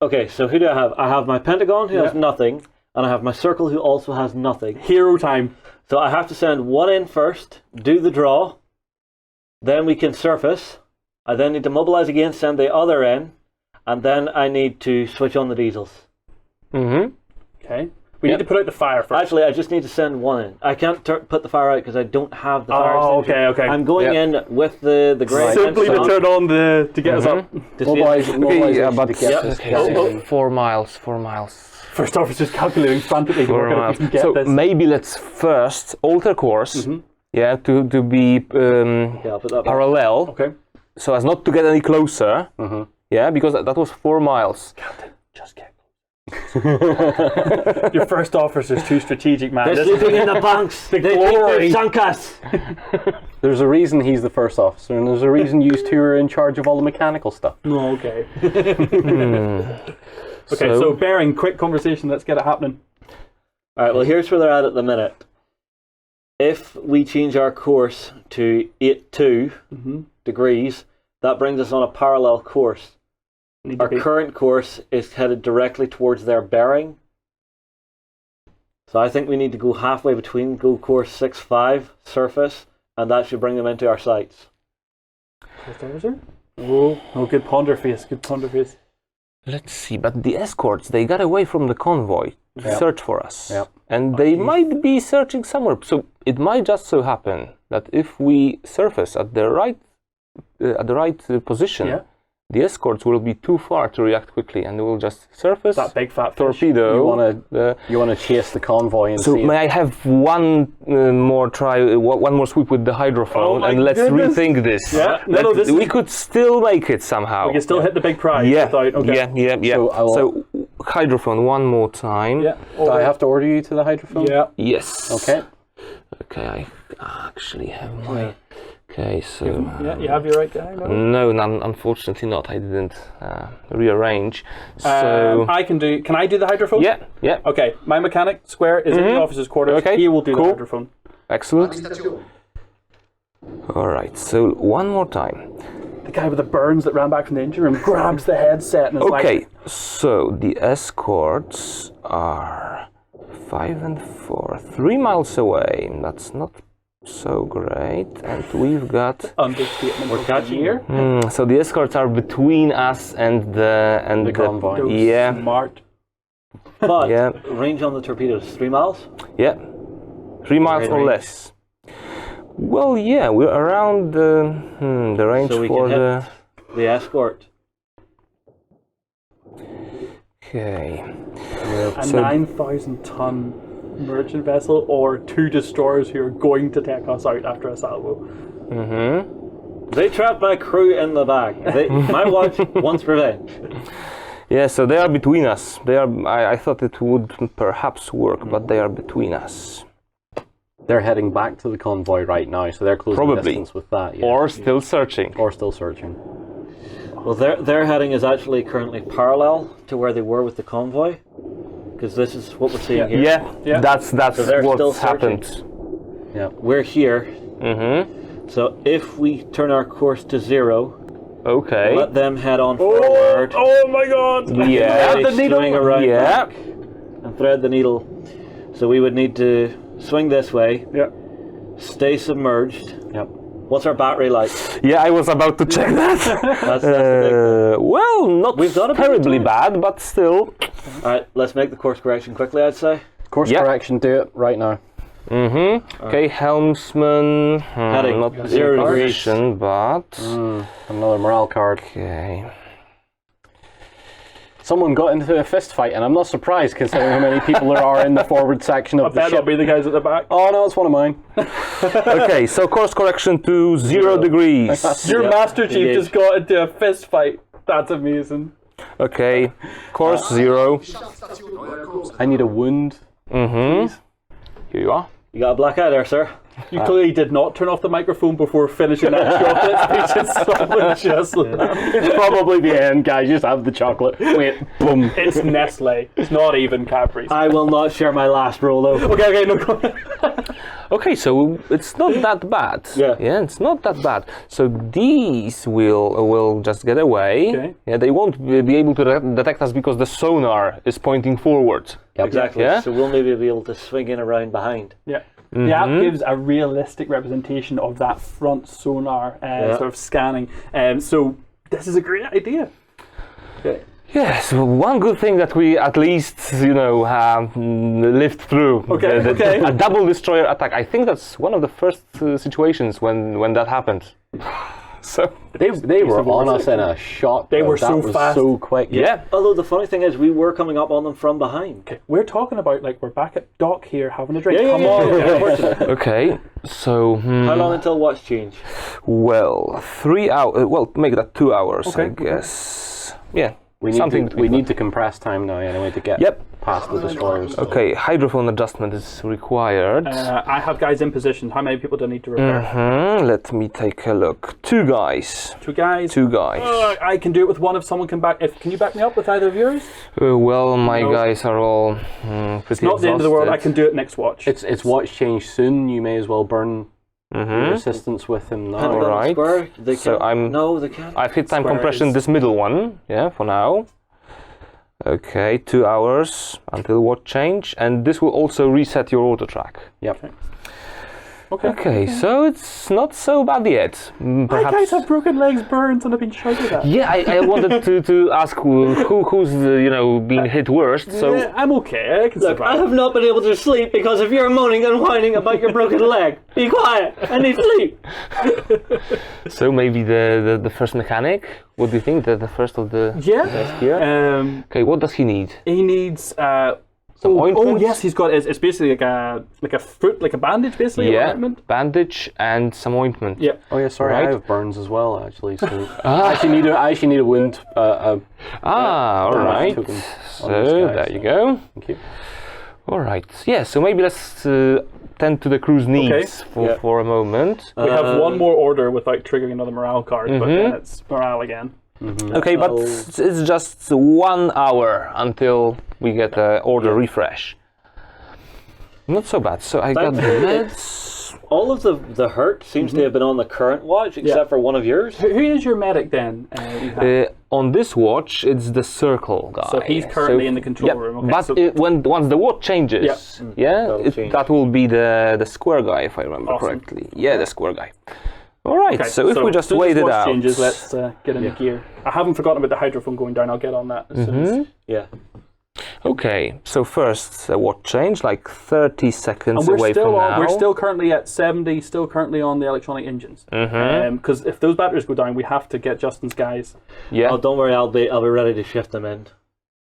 Okay, so who do I have? I have my Pentagon who has Yeah. nothing, and I have my Circle who also has nothing. Hero time. So I have to send one in first, do the draw, then we can surface. I then need to mobilize again, send the other in, and then I need to switch on the diesels. Mm-hmm. Okay. We need to put out the fire first. Actually, I just need to send one in. I can't put the fire out because I don't have the fire Oh, extinguisher. okay. I'm going in with the grey Simply to Pentagon turn on to get us up. to see Mobilize, it. mobilization but to get this okay, guy so in. 4 miles. 4 miles. First off, it's just calculating frantically to 4 work out if miles. we can get So this. maybe let's first alter course. Yeah, to be Yeah, I'll put that back. parallel, Okay. so as not to get any closer. Yeah, because that was 4 miles. Captain, just get. Your first officer's too strategic, man. They're This is- sleeping in the bunks. They think glory. they've sunk us. There's a reason he's the first officer, and there's a reason you two are in charge of all the mechanical stuff. Oh, okay. Okay, so bearing, quick conversation. Let's get it happening. All right, well, here's where they're at the minute. If we change our course to 82 degrees, that brings us on a parallel course. Our current course is headed directly towards their bearing. So I think we need to go halfway between, go course 65, surface, and that should bring them into our sights. Oh, good ponder face, good ponder face. Let's see, but the escorts, they got away from the convoy to search for us. Yep. And they might be searching somewhere. So it might just so happen that if we surface at the right position, the escorts will be too far to react quickly, and they will just surface. That big fat fish. torpedo. You want to chase the convoy and So see may I have one more try, one more sweep with the hydrophone, my and let's goodness. rethink this. Yeah, no, this we is- could still make it somehow. We can still hit the big prize. Yeah, without, okay. yeah. So I will- So hydrophone one more time. Yeah. Do I have to order you to the hydrophone? Yeah. Yes. Okay. Okay, I actually have my. Okay, so. Yeah, you have your right guy. No? No, unfortunately not. I didn't rearrange. So. I can do. Can I do the hydrophone? Yeah. Okay, my mechanic square is in the officer's quarters. Okay, He will do cool. the hydrophone. Excellent. Station. All right. So one more time. The guy with the burns that ran back from the engine room grabs the headset and is Okay. like, So the escorts are 5 and 4, 3 miles away. That's not so great. And we've got. understatement. We're catching here. So the escorts are between us and the convoy. Those Yeah. Smart. But Yeah. range on the torpedoes, 3 miles? Yeah, 3 miles or range. less. Well, yeah, we're around the range So we for can the. hit the escort. Okay. A So- 9,000-ton merchant vessel or 2 destroyers who are going to take us out after a salvo. They trapped my crew in the back. My watch wants revenge. Yeah, so they are between us. They are. I thought it would perhaps work, but they are between us. They're heading back to the convoy right now, so they're closing Probably. distance with that. Yeah. Or still searching. Or still searching. Well, their heading is actually currently parallel to where they were with the convoy, because this is what we're seeing here. Yeah, that's So they're still what's searching. happened. Yeah. We're here. Mm-hmm. So if we turn our course to 0, Okay. let them head on forward. Oh my god! Yeah. They the needle. swing around Yeah. back and thread the needle. So we would need to swing this way, Yeah. stay submerged. Yep. What's our battery like? Yeah, I was about to check that. That's the big thing. Well, not We've got a bit of terribly time. bad, but still. All right, let's make the course correction quickly, I'd say. Course Yeah. correction, do it right now. Mm-hmm. Okay, helmsman. Heading, Not 0 in degrees. position, but Another morale card. okay. Someone got into a fist fight, and I'm not surprised considering how many people there are in the forward section I of the bet ship. that'll be the guys at the back. Oh no, it's one of mine. Okay, so course correction to 0 degrees. Your Yeah. Master Chief Engage. just got into a fist fight. That's amazing. Okay, course 0. Station. Euer Kurs. I need a wound. Mm-hmm. Here you are. You got a black eye there, sir. You clearly did not turn off the microphone before finishing that chocolate speech. Someone just It's probably the end, guys. Just have the chocolate. Wait, boom. It's Nestle. It's not even Cadbury's. I will not share my last roll, though. Okay, no. Okay, so it's not that bad. Yeah. It's not that bad. So these will just get away. Okay. Yeah, they won't be able to detect us because the sonar is pointing forward. Exactly. Yeah. So we'll maybe be able to swing in around behind. Yeah. The app gives a realistic representation of that front sonar sort of scanning. So this is a great idea. Okay. Yes, one good thing that we at least, lived through. Okay, okay. A double destroyer attack. I think that's one of the first situations when that happened. So They were on us in a shot. They though. were That so was fast. so quick. yeah. Although the funny thing is, we were coming up on them from behind. We're talking about, like, we're back at dock here having a drink. Yeah, Come yeah, on. yeah, yeah. Okay, so How long until watch change? well, 3 hours. Well, make that 2 hours, I Okay, okay. guess. Yeah, We need to compress time now anyway to get past the destroyers. Okay, hydrophone adjustment is required. I have guys in position. How many people do I need to repair? Let me take a look. 2 guys. 2 guys? 2 guys. I can do it with one if someone can back. Can you back me up with either of yours? Well, my guys are all pretty It's not the end of the world. I can do it next watch. It's watch change soon. You may as well burn your assistance with him now. All right. So they can't. I've hit time compression this middle one. Yeah, for now. Okay, 2 hours until watch change, and this will also reset your auto track. Yep. Okay, so it's not so bad yet. My guys have broken legs, burns, and have been shouted at. Yeah, I wanted to ask who's been hit worst. So Yeah, I'm okay. I can Look, survive. I have not been able to sleep because of your moaning and whining about your broken leg. Be quiet. I need sleep. So maybe the first mechanic. What do you think? The first of the best here. Okay, what does he need? He needs. Some ointment? Oh yes, he's got. It's basically like a foot, like a bandage, basically. Yeah, Ointment. bandage and some ointment. Yeah. Oh yeah, sorry, Right. I have burns as well actually. So I actually need a wound. All right. token So on this guy, there you go. Thank you. All right. Yeah. So maybe let's tend to the crew's needs for a moment. We have one more order without triggering another morale card, but then it's morale again. Okay, but it's just 1 hour until we get the order refresh. Not so bad. So I got the meds. All of the hurt seems to have been on the current watch, except for one of yours. Who is your medic then? You have? On this watch, it's the circle guy. So he's currently in the control room. Okay, but once the watch changes, change. that will be the square guy, if I remember correctly. Yeah, the square guy. All right. Okay, so if we just wait it watch out. changes, let's get in the gear. I haven't forgotten about the hydrophone going down. I'll get on that as soon as. Yeah. Okay. So first, watch change, like 30 seconds And away from now. we're still currently at 70, still currently on the electronic engines. Because if those batteries go down, we have to get Justin's guys. Yeah. Oh, don't worry, I'll be ready to shift them in.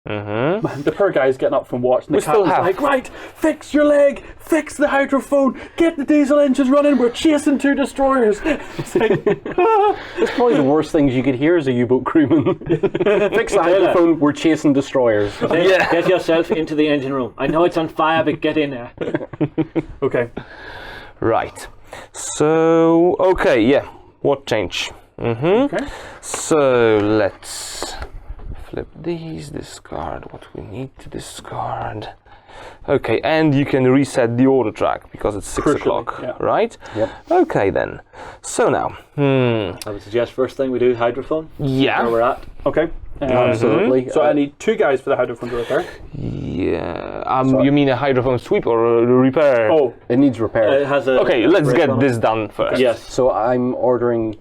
The poor guy's getting up from watch, and the still captain's have- like, right, fix your leg, fix the hydrophone, get the diesel engines running, we're chasing 2 destroyers. It's like, It's probably the worst things you could hear as a U-boat crewman. Fix the hydrophone, we're chasing destroyers. Get yourself into the engine room. I know it's on fire, but get in there. okay. Right. So okay, yeah. Watch change. Okay. So let's flip these, discard what we need to discard. Okay, and you can reset the order track because it's 6 o'clock, right? Yep. Okay then. So now, I would suggest first thing we do hydrophone. yeah, Where we're at. Okay. Absolutely. So I need 2 guys for the hydrophone to repair. yeah. You mean a hydrophone sweep or a repair? Oh, It needs repair. It has a. Okay, let's get this done first. Yes. So I'm ordering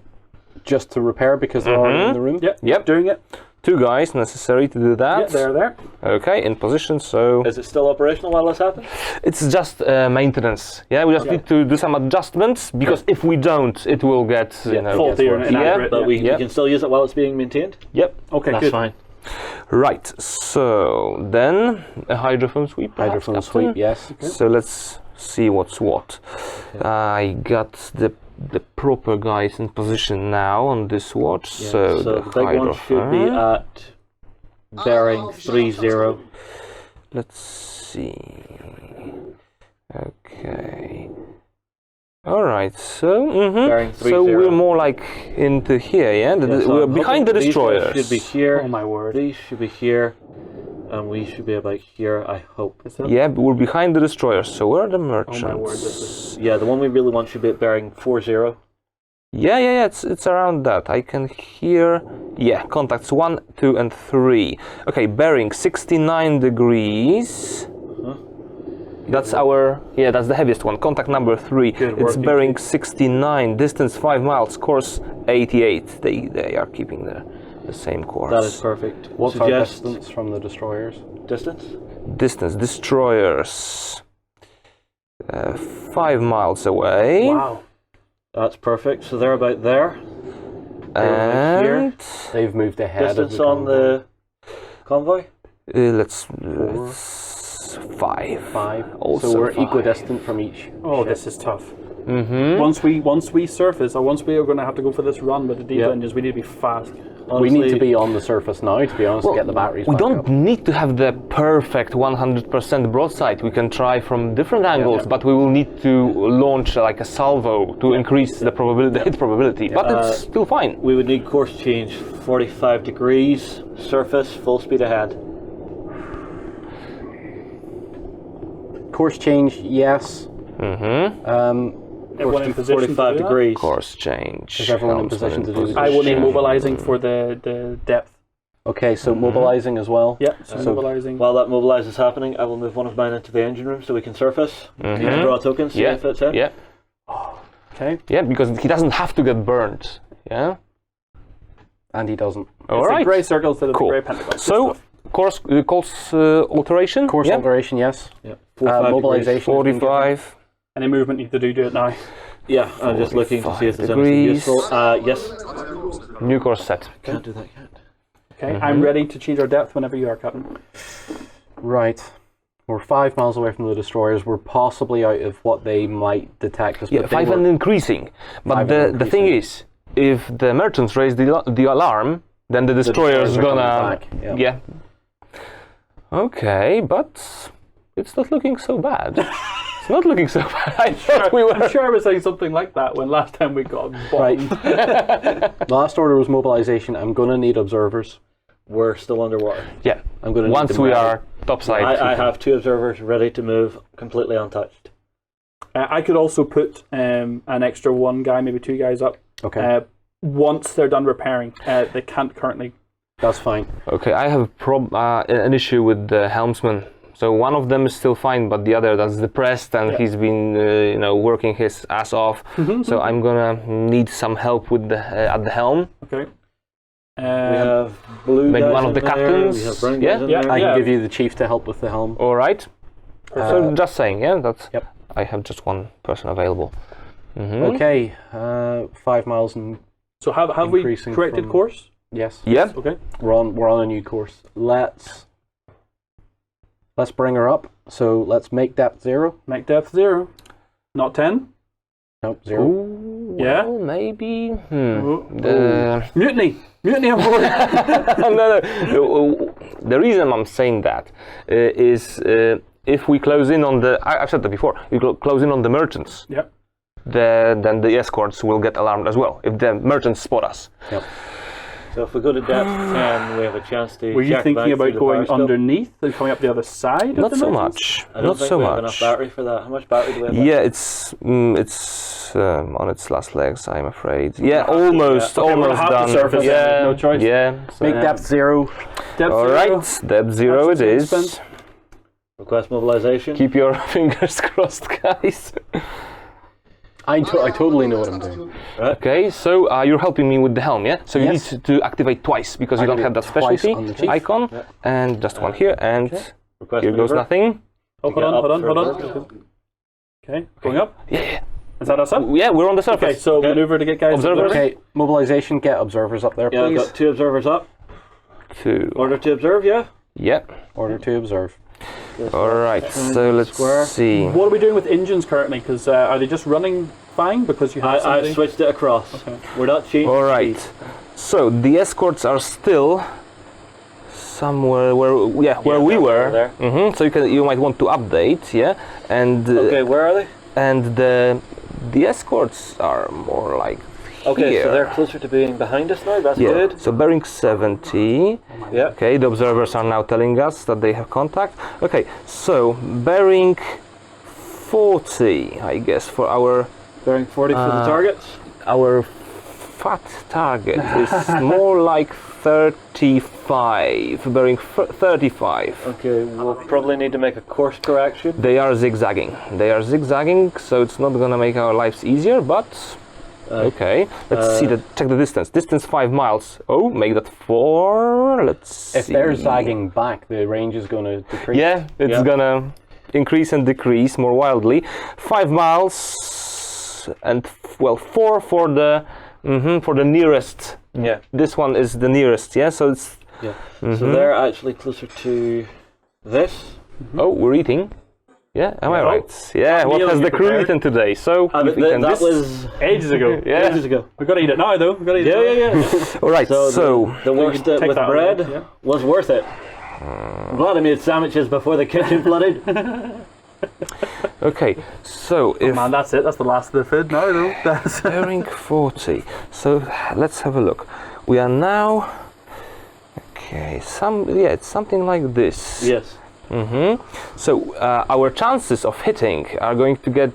just to repair because they're already in the room. Yep. doing it. 2 guys necessary to do that. Yeah, they're there. Okay, in position. So Is it still operational while this happens? it's just maintenance. Yeah, we just need to do some adjustments because if we don't, it will get faulty or inaccurate. But we can still use it while it's being maintained? Yep. Okay, That's good. fine. Right. So then a hydrophone sweep. perhaps, Hydrophone Captain? sweep, yes. So let's see what's what. I got the proper guys in position now on this watch. So the big one should be at bearing 30. Let's see. Okay. All right. So Bearing 30. so we're more like into here, yeah. We're behind the destroyers. These should be here. Oh my word. These should be here. And we should be about here, I hope. Yeah, but we're behind the destroyers. So where are the merchants? Oh my word, this is... Yeah, the one we really want should be at bearing 40. Yeah. It's around that. I can hear. Yeah, contacts 1, 2, and 3. Okay, bearing 69 degrees. That's our. Yeah, that's the heaviest one. Contact number 3. Good It's work, bearing 69. Distance 5 miles. Course 88. They are keeping the same course. That is perfect. What's our distance from the destroyers? Distance? Distance. Destroyers. 5 miles away. Wow. That's perfect. So they're about there. And here. They've moved ahead Distance of the on the convoy? let's 5. 5. Also So we're 5. equidistant from each. Oh, ship. this is tough. Once we surface, or once we are going to have to go for this run with the diesel engines, we need to be fast. We need to honestly, be on the surface now, to be honest, to get the batteries We back don't up. need to have the perfect 100% broadside. We can try from different angles, but we will need to launch like a salvo to increase the probability, the hit probability. But it's still fine. we would need course change 45 degrees, surface, full speed ahead. Course change, yes. Everyone in position to 45 do that? degrees. Course change. Is everyone in Helmsman position to do the I will need Yeah. mobilizing for the depth. Okay, so mobilizing as well. Yeah, so mobilizing. While that mobilize is happening, I will move one of mine into the engine room so we can surface. You can draw a token, see Yeah, if it's in. yeah, Okay. yeah, because he doesn't have to get burned. Yeah. And he doesn't. All It's right. the grey circle instead of Cool. the grey pentagon. Good So stuff. course alteration. Course yeah. alteration, yes. Yeah. 45 degrees. Mobilization. has been given. 45. Any movement you need to do it now. Yeah, I'm just looking to see if there's anything degrees. useful. Yes. New course set. Can't do that yet. Okay, I'm ready to change our depth whenever you are, Captain. Right. We're 5 miles away from the destroyers. We're possibly out of what they might detect us. Yeah, but they 5 were- and increasing. But 5 the and thing is, if the merchants raise the alarm, then the destroyer's destroyers are gonna. coming back, yeah. Okay, but it's not looking so bad. It's not looking so bad. I thought we I'm were. sure I was saying something like that when last time we got bombed. Right. Last order was mobilization. I'm going to need observers. We're still underwater. Yeah. I'm going to Once need them we ready. are topside. I have 2 observers ready to move, completely untouched. I could also put an extra 1 guy, maybe 2 guys up. Okay. Once they're done repairing. They can't currently. That's fine. Okay, I have an issue with the helmsman. So one of them is still fine, but the other that's depressed, and he's been, working his ass off. So I'm gonna need some help with the at the helm. Okay. We have blue Maybe guys one of in the there, captains? We have brown Yeah? guys in Yeah. there. I can give you the chief to help with the helm. All right. So just saying, yeah, that's. Yep. I have just one person available. Okay. 5 miles and So have we Increasing corrected from- course? yes. Yeah. Okay. We're on a new course. Let's bring her up. So let's make depth 0. Make depth 0. Not 10. Nope, 0. Ooh, Yeah? well, maybe. Oh. Mutiny! Mutiny on board! No. The reason I'm saying that is if we close in on the. I've said that before. We close in on the merchants. Yep. Then the escorts will get alarmed as well if the merchants spot us. Yep. So if we go to depth 10, we have a chance to. Were you check thinking back through about the going periscope. underneath and coming up the other side? Not of the so merchants? much. I don't Not think so we much. have enough battery for that. How much battery do we have? Yeah, it's on its last legs, I'm afraid. Yeah, almost, Okay, we're almost gonna have done. to surface it, yeah, no choice. Yeah. So. Make depth 0. Depth All 0. right, depth 0 it Action is. expense. Request mobilization. Keep your fingers crossed, guys. I totally know what I'm doing. Okay, so you're helping me with the helm, yeah? So you Yes. need to activate twice because you don't have that Twice specialty on the chief. icon, and just one here, and Request here goes maneuver. nothing. Oh, hold get on, up hold on, for hold a on. burst. Okay, going up. Yeah, Is that us up? yeah, we're on the Okay, surface. so maneuver to get guys. Observers. Okay, mobilization, get observers up there, Yeah, I've please. got 2 observers up. 2. Order to observe, yeah? Yeah. Order to observe. All right. So let's Square. see. What are we doing with engines currently? Because are they just running fine? Because you have I've somebody. switched it across. Okay. We're not changing. All right. So the escorts are still somewhere where we were. There. So you might want to update, yeah. And Okay, where are they? and the escorts are more like Okay, here. so they're closer to being behind us now. That's Yeah. good. So bearing 70. Yeah. Okay, the observers are now telling us that they have contact. Okay, so bearing 40, I guess, for our Bearing 40 for the targets. our fat target is more like 35, bearing 35. Okay, we'll probably need to make a course correction. They are zigzagging. They are zigzagging, so it's not gonna make our lives easier, but okay. Let's see check the distance. Distance 5 miles. Oh, make that 4. Let's see. If they're zagging back, the range is going to decrease. Yeah, it's Yeah. gonna increase and decrease more wildly. 5 miles and 4 for the nearest. Yeah. This one is the nearest, yeah. So it's So they're actually closer to this. oh, we're eating. Yeah, am I Oh. right? Yeah, what Neil, has you the crew prepared? eaten today? So, if we can that this- was Ages ago. Yeah. ages ago. We've got to eat it now, though. We've got to eat Yeah, it. yeah, yeah. All right, so, the worst take with that away, bread yeah. was worth it. I'm glad I made sandwiches before the kitchen flooded. okay, so if Man, that's it. That's the last of the food now, though. That's bearing 40, so let's have a look. We are now, okay, it's something like this. Yes. So our chances of hitting are going to get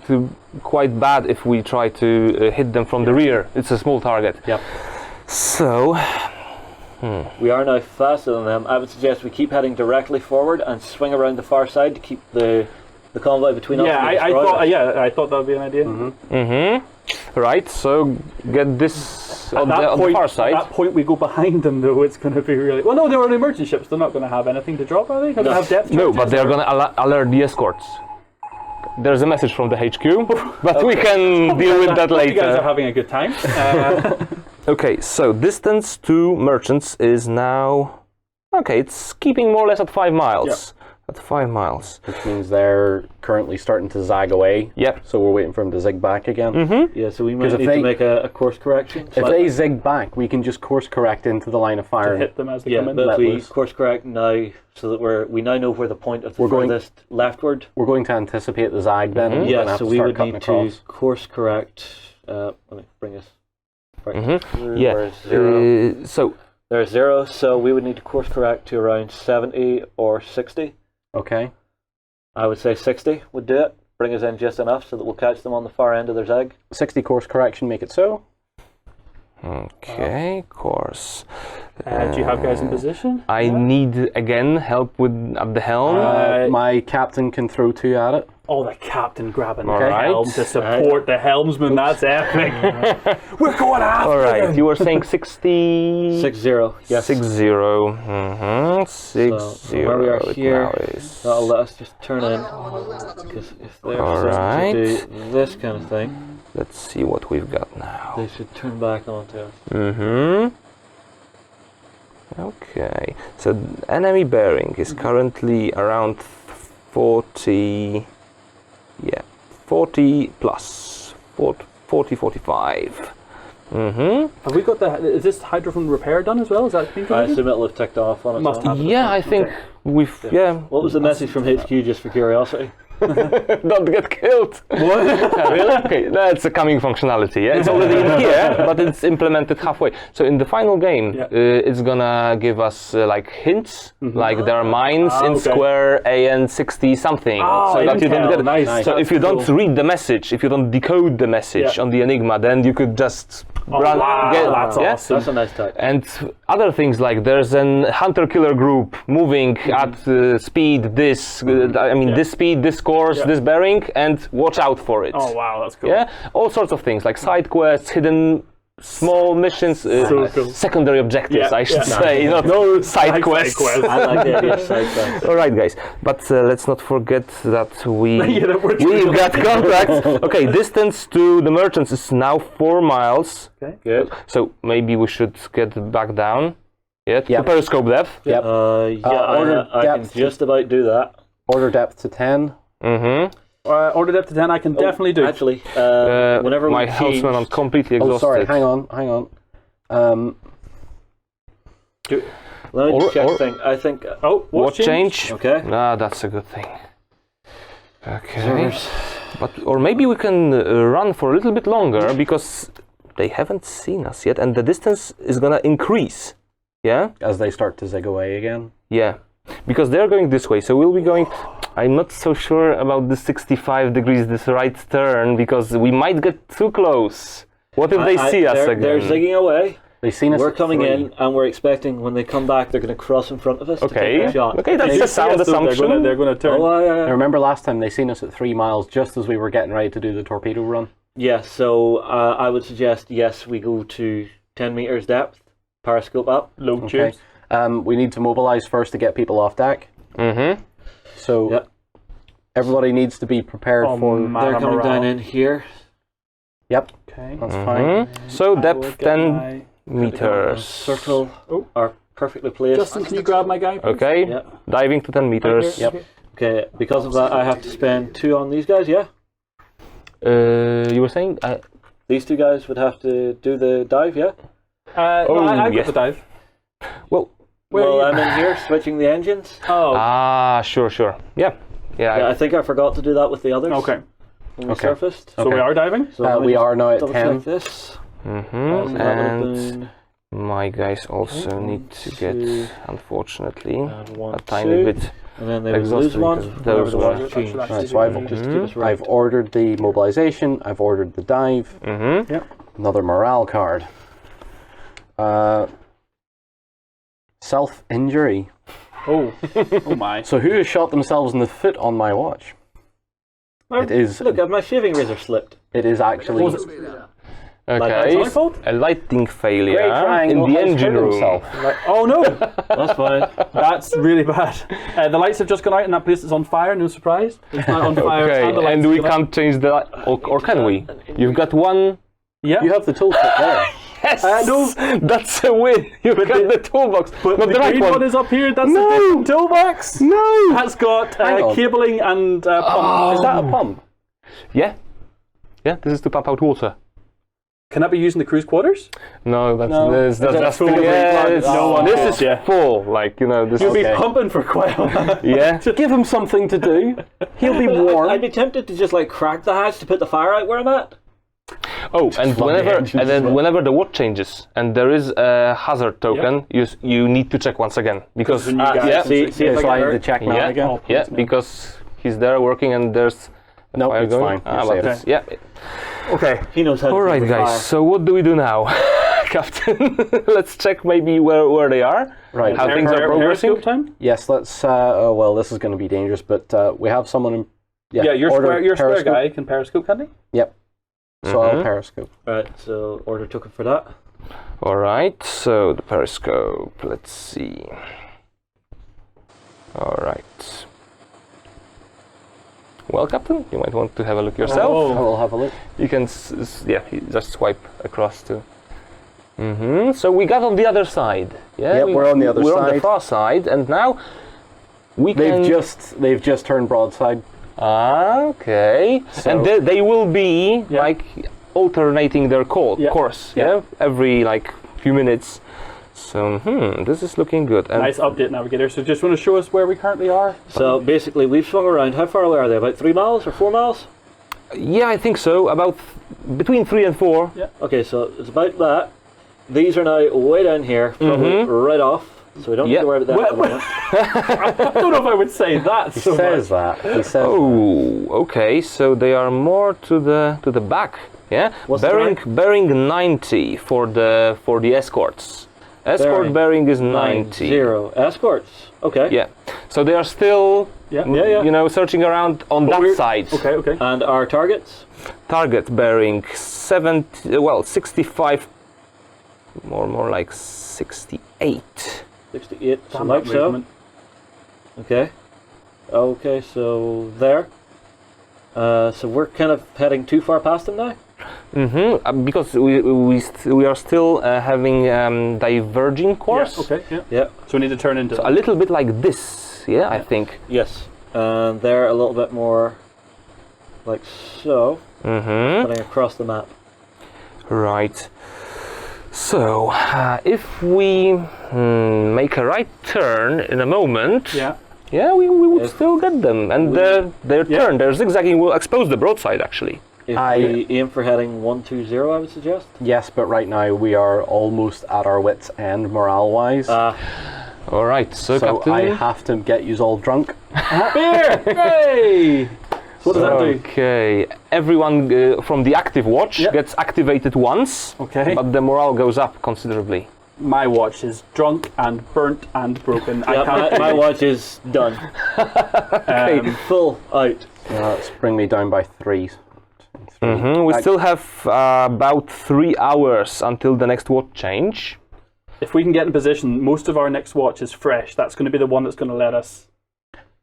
quite bad if we try to hit them from the rear. It's a small target. Yep. So, We are now faster than them. I would suggest we keep heading directly forward and swing around the far side to keep the convoy between us. yeah, and the I destroyers. thought. I thought that would be an idea. right, so get this on At the far side. At that point, we go behind them, though. It's going to be really. Well, no, they're on emergent ships. They're not going to have anything to drop, are they? Not going to have depth No, charges, but they're or- going to alert the escorts. There's a message from the HQ, but we can deal with that You guys are later. having a good time. Okay, so distance to merchants is now... Okay, it's keeping more or less at 5 miles. At 5 miles. Which means they're currently starting to zag away. Yep. So we're waiting for them to zig back again. Yeah, so we 'Cause might if need they- to make a course correction. If they zig back, we can just course correct into the line of fire. Hit them as they yeah, come in. but if let we loose. course correct now, so that we now know where the point of the We're going- furthest leftward. We're going to anticipate the zag then. and we're gonna Yeah, have so to we start would cutting need to across. course correct. Let me bring us. Right. Yeah. Where's 0? So, There's 0, so we would need to course correct to around 70 or 60. Okay. I would say 60 would do it. Bring us in just enough so that we'll catch them on the far end of their zag. 60 course correction, make it so. okay, course. Do you have guys in position? I need, again, help at the helm. My captain can throw 2 at it. Oh, the captain grabbing All the right. helm to support the helmsman. That's epic. We're going after All right, them. you were saying 60... 6-0, yes. 6-0. 6-0. So where we are it here, now is. that'll let us just turn in. Because if they're Alright. to do this kind of thing, Let's see what we've got now. they should turn back onto us. Okay, so enemy bearing is currently around 40, 40 plus, 40, 45. Have we got is this hydrophone repair done as well? Is that been I completed? assume it'll have ticked off on its Must own. have. Yeah, I think we've, What was the message from HQ, just for curiosity? don't get killed. What? Really? Okay, that's a coming functionality. Yeah, it's already in here, but it's implemented halfway. So in the final game, it's gonna give us like hints, like there are mines in okay. square AN 60 something, Oh, so that you don't intel, get. nice. So if you don't read the message, if you don't decode the message on the Enigma, then you could just run. wow, that's awesome. That's a nice touch. And other things like there's an hunter-killer group moving at speed this, I mean this speed, this course, this bearing, and watch out for it. Oh wow, that's cool. Yeah, all sorts of things like side quests, hidden small missions, So cool. secondary objectives, Yeah, I should yeah. say, not No side quests. I like the idea of side quests. All right, guys, but let's not forget that Yeah, that we're we've got contracts. Okay, distance to the merchants is now 4 miles. Okay. Good. So maybe we should get back down. Yeah, to Yep. periscope depth. Yep. Order I can depth. just about do that. Order depth to 10. Order depth to 10, I can definitely do. Actually, whenever my we helmsman, I'm completely Oh, exhausted. sorry, hang on. let me or- check or- thing. I think. Oh, What change? Okay. Ah, that's a good thing. Okay. Or maybe we can run for a little bit longer because they haven't seen us yet, and the distance is gonna increase. Yeah. As they start to zig away again. Yeah. Because they're going this way, so we'll be going. I'm not so sure about the 65 degrees, this right turn, because we might get too close. What if they see us again? They're zigging away. They've seen us. We're at coming 3. in, and we're expecting when they come back, they're going to cross in front of us to Okay. take a shot. Okay, that's a sound assumption. They're going to turn. Oh, I remember last time they seen us at 3 miles just as we were getting ready to do the torpedo run. yeah. So I would suggest yes, we go to 10 meters depth, periscope up. Low Okay. tubes. We need to mobilize first to get people off deck. So Yep. everybody needs to be prepared Oh, for. man. They're coming morale. down in here. Yep, Okay. that's fine. So I will depth get 10 my- meters. Circle Oh. are perfectly placed. Justin, can you grab my guy, please? Okay. Yeah. Diving to 10 meters. Yep. Okay, because of that, I have to spend 2 on these guys. Yeah, You were saying? these 2 guys would have to do the dive. Yeah. No, I got yes. the dive. Well, Well, I'm in here switching the engines. Oh, sure. Yeah. Yeah. Yeah, I think I forgot to do that with the others. okay. When we surfaced. So we are diving? So let me we just are now at double check 10. This. Mm-hmm. That would have And been my guys also need to get, two, unfortunately, and 1, a tiny 2. bit. And then they would exhausted lose 1. because those whenever the were- water changed. Right, so I've, Just to keep us right. I've ordered the mobilization, I've ordered the dive, Mm-hmm. another morale card. Self-injury. Oh, oh my. So who has shot themselves in the foot on my watch? It is. Look, my shaving razor slipped. It is actually. Okay. my fault? A lighting failure Great in Triangle the has engine hurt room. himself. Oh no! That's fine. That's really bad. The lights have just gone out and that place is on fire, no surprise. It's not on fire. Okay, and the lights and we have gone out. can't change the light, or can we? You've got one. Yeah. You have the toolkit there. Yes, no. that's a win. You've got the toolbox, But not the the right green one. one is up here. That's No. the different toolbox. No. That's got Hang on. cabling and pump. Is that a pump? Yeah, this is to pump out water. Can that be used in the cruise quarters? No, that's No. that's full yeah, replant? it's- No one this did, is yeah. full. Like this You'll is be pumping for quite a while. yeah. Give him something to do. He'll be warm. I'd be tempted to just like crack the hatch to put the fire out where I'm at. Oh, and flood the engines as well. whenever the watch changes and there is a hazard token, you need to check once again because There's a new guy. yeah, See if so I I get need to hurt. check now yeah, again. yeah, because he's there working and there's a Nope, fire it's going. fine. You're But safe. yeah. Okay. He knows how to All do right, the guys. fire. So what do we do now, Captain? Let's check maybe where they are. Right. How things are progressing. Periscope time? Yes, let's. Oh, well, this is going to be dangerous, but we have someone in. Yeah, your order square periscope. guy can periscope, can he? Yep. So I'll periscope. Right, so order token for that. All right. So the periscope. Let's see. All right. Well, Captain, you might want to have a look yourself. Oh. I will have a look. You can, just swipe across to. So we got on the other side. Yeah, Yep, we're on the other We're on the side. far side, and now we can. They've just turned broadside. Okay. So- And they will be like alternating their course. Yeah. Every like few minutes. So this is looking good. And Nice update, Navigator. So just want to show us where we currently are? So basically, we've swung around. How far away are they? About 3 miles or 4 miles? yeah, I think so. About between 3 and 4. Okay, so it's about that. These are now way down here, probably right off. So we don't need Yeah. to worry about that at the moment. I don't know if I would say that. He so says much. that. He says. Oh, okay. So they are more to the back. Yeah. What's the bearing 90 for the escorts. Escort bearing is 90. 0 escorts. Okay. Yeah. So they are still Yeah. you know searching around on that we're- side. Okay. And our targets? Target bearing 65, more like 68. 68. So Damn like that so. movement. Okay. Okay, so there. So we're kind of heading too far past them now? Because we are still having diverging course. Yeah, okay, yeah. Yeah. So we need to turn into A little bit like this. Yeah, I think. Yes. And they're a little bit more like so, putting across the map. Right. So, if we make a right turn in a moment, Yeah. we would still get them. And their turn, their zigzagging will expose the broadside, actually. If we aim for heading 120, I would suggest. Yes, but right now we are almost at our wits' end morale-wise. All right, so, so Captain. I have to get you all drunk. Beer! Hey! So what does that do? Okay, everyone from the active watch gets activated once, Okay. but the morale goes up considerably. My watch is drunk and burnt and broken. I Yeah, can't my watch is done. Full out. Let's bring me down by 3. We still have about 3 hours until the next watch change. If we can get in position, most of our next watch is fresh. That's going to be the one that's going to let us...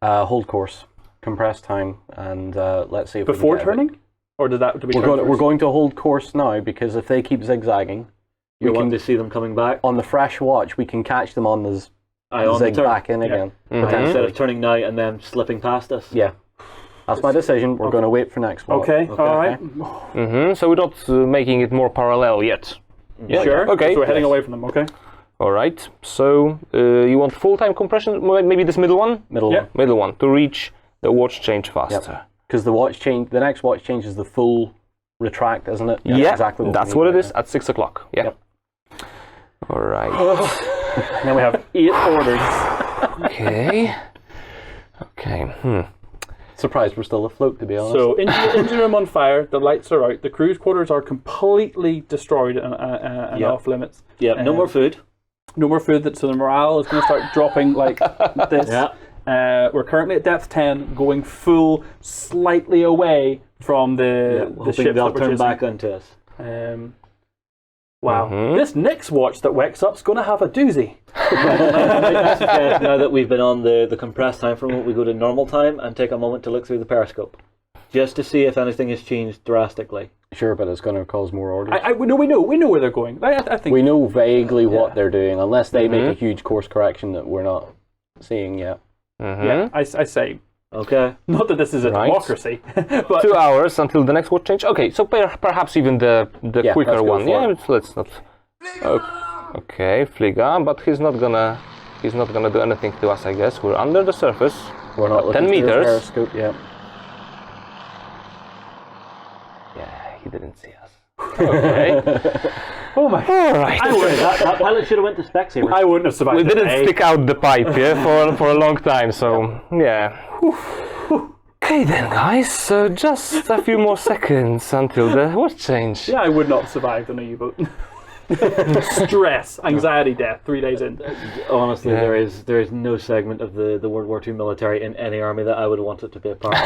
Hold course, compress time, and let's see if Before we can get turning? Or do we turn We're first? going to hold course now, because if they keep zigzagging, We want to see them coming back. on the fresh watch, we can catch them on the I only zig turn back in again. instead of turning now and then slipping past us. Yeah. That's my decision. We're going to wait for next watch. Okay, all right. So we're not making it more parallel yet. Yeah. Sure. Okay. So we're heading away from them, okay? All right. So you want full-time compression? Maybe this middle one? Middle Yeah. one. Middle one to reach the watch change faster. Because the next watch change is the full retract, isn't it? Yeah, exactly. that's what it is at 6 o'clock. Yeah. Yep. All right. Now we have 8 orders. Okay. Okay. Surprised we're still afloat, to be honest. So engine room on fire, the lights are out, the cruise quarters are completely destroyed and off limits. Yeah, no more food. No more food, so the morale is going to start dropping like this. Yeah. We're currently at depth 10, going full, slightly away from the Hoping ships they'll that we're turn chasing. back onto us. Wow. This next watch that wakes up's going to have a doozy. I suggest now that we've been on the compressed time frame, we go to normal time and take a moment to look through the periscope, just to see if anything has changed drastically. Sure, but it's going to cause more orders. We know where they're going. I think We know vaguely what they're doing, unless they make a huge course correction that we're not seeing yet. Yeah, I say, Okay. not that this is a democracy, but 2 hours until the next watch change. Okay, so perhaps even the Yeah, quicker let's go one. for Yeah, it. let's not. Okay, Fliga, but he's not gonna do anything to us. I guess we're under the surface. We're not looking 10 through the meters. periscope yet. Yeah, he didn't see us. Okay. oh my! All right. That pilot should have went to Specsavers. I wouldn't have survived. We the didn't day. stick out the pipe, for a long time. So yeah. Okay then, guys. So just a few more seconds until the watch change. Yeah, I would not have survived on a U-boat. Stress, anxiety, death. 3 days in. Honestly, there is no segment of the World War II military in any army that I would want it to be a part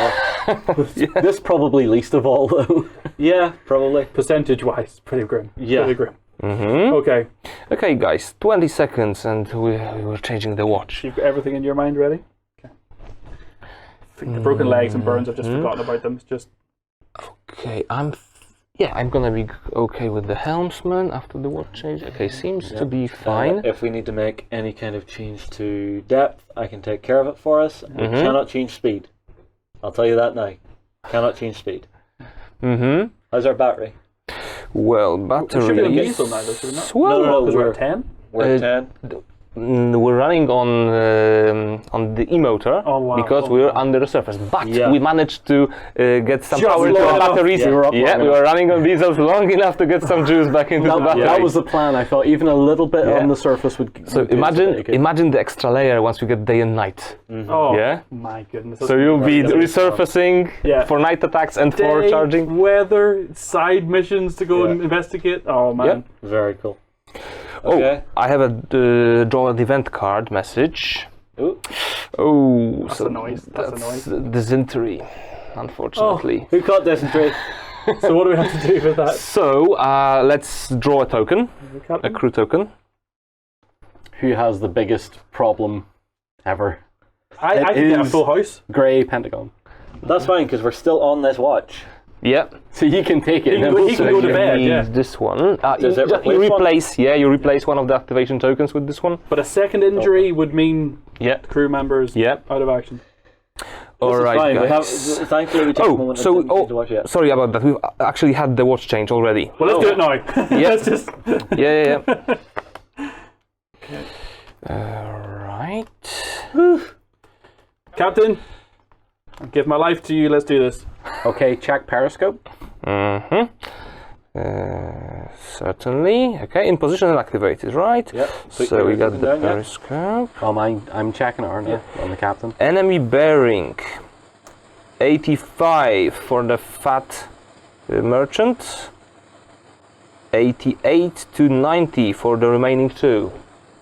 of. This probably least of all, though. Yeah, probably. Percentage-wise, pretty grim. Yeah. Pretty grim. Okay, Okay, guys. 20 seconds, and we're changing the watch. you've got everything in your mind ready. Okay. I think the broken legs and burns. I've just forgotten about them. It's just Okay, I'm gonna be okay with the helmsman after the watch change. Okay, seems to be fine. If we need to make any kind of change to depth, I can take care of it for us. We cannot change speed. I'll tell you that now. Cannot change speed. How's our battery? Well, it should be on batteries. diesel now, though, should it not? Well, No, Because we're at 10. We're at 10. We're running on the e-motor Oh, wow. because we're under the surface. But Yeah. we managed to get some Just power to long our enough. batteries. Yeah, we were up long we were running on diesels long enough to get some juice back into the battery. That was the plan. I thought even a little bit Yeah. on the surface would. So would do us pretty good. imagine the extra layer once we get day and night. Oh, Yeah. my goodness. So you'll be resurfacing Yeah. for night attacks and for Day, charging. weather, side missions to go and investigate. Oh, man. Yep. Very cool. Oh, Okay. I have a draw an event card message. Ooh. Oh, That's a noise. That's a noise. dysentery, unfortunately. Who caught dysentery? So what do we have to do with that? So let's draw a token, a crew token. Who has the biggest problem ever? I It can get a is- full house. Grey Pentagon. That's fine, because we're still on this watch. Yeah. So you can take it. He can and go- then he can we'll go to see. bed. Need yeah. this one. Does it you replace one? replace. Yeah, you replace one of the activation tokens with this one. But a second injury would mean Yeah. crew members Yeah. out of action. All This is right, fine. guys. Thankfully, we took a Oh, moment so and didn't change the watch yet. sorry about that. We've actually had the watch change already. Well, let's do it now. Yeah. Let's just. Yeah. All right. Captain, I give my life to you. Let's do this. Okay, check periscope. Certainly. Okay, in position and activated, right? Yep. Put So your we got token the down, yeah. periscope. I'm checking it, aren't I? On the captain. Enemy bearing 85 for the fat merchant. 88 to 90 for the remaining two.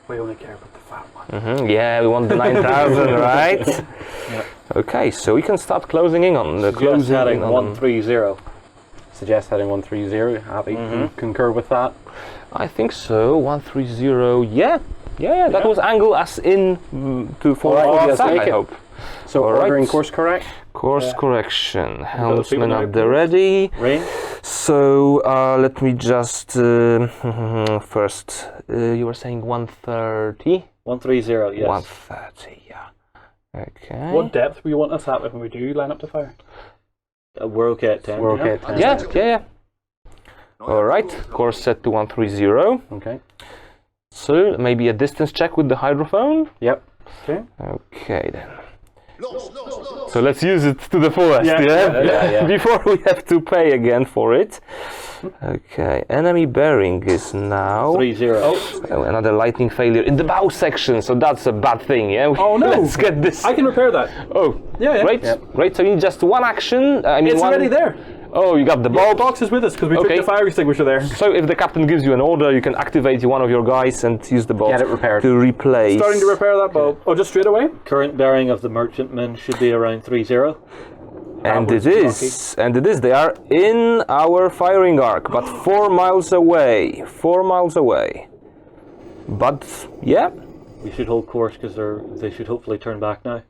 We only care about the fat one. Yeah, we want the 9,000, right? Okay, so we can start closing in on the Just closing heading in on 130. Suggest heading 130. Happy to concur with that. I think so. 130. Yeah. That was angle as in to for Alright, the yes, attack, make I it. hope. So All right. ordering course correct. Course correction. people Helmsman now, at the ready. Rain? So let me just first. You were saying 130. 130, yes. 130, yeah. Okay. What depth we want us at when we do line up to fire? We're okay at 10. We're okay at 10. Yeah. All right, course set to 130. Okay. So maybe a distance check with the hydrophone. Yep. Okay then. Los, los, los. So let's use it to the fullest, yeah. Before we have to pay again for it. Okay, enemy bearing is now 30. Oh, another lightning failure in the bow section, so that's a bad thing, yeah? Oh no! Let's get this. I can repair that. Oh, Yeah. great, great. So you need just one action. I mean, It's one... already there. Oh, you got the The bolt. box is with us because we Okay. took the fire extinguisher there. So if the captain gives you an order, you can activate one of your guys and use the bolt Get it repaired. to replace. Starting to repair that bulb. Oh, just straight away? Current bearing of the merchantmen should be around 30. And it was is, and it is. They are in our firing arc, but 4 miles away. 4 miles away. But yeah, We should hold course because they should hopefully turn back now.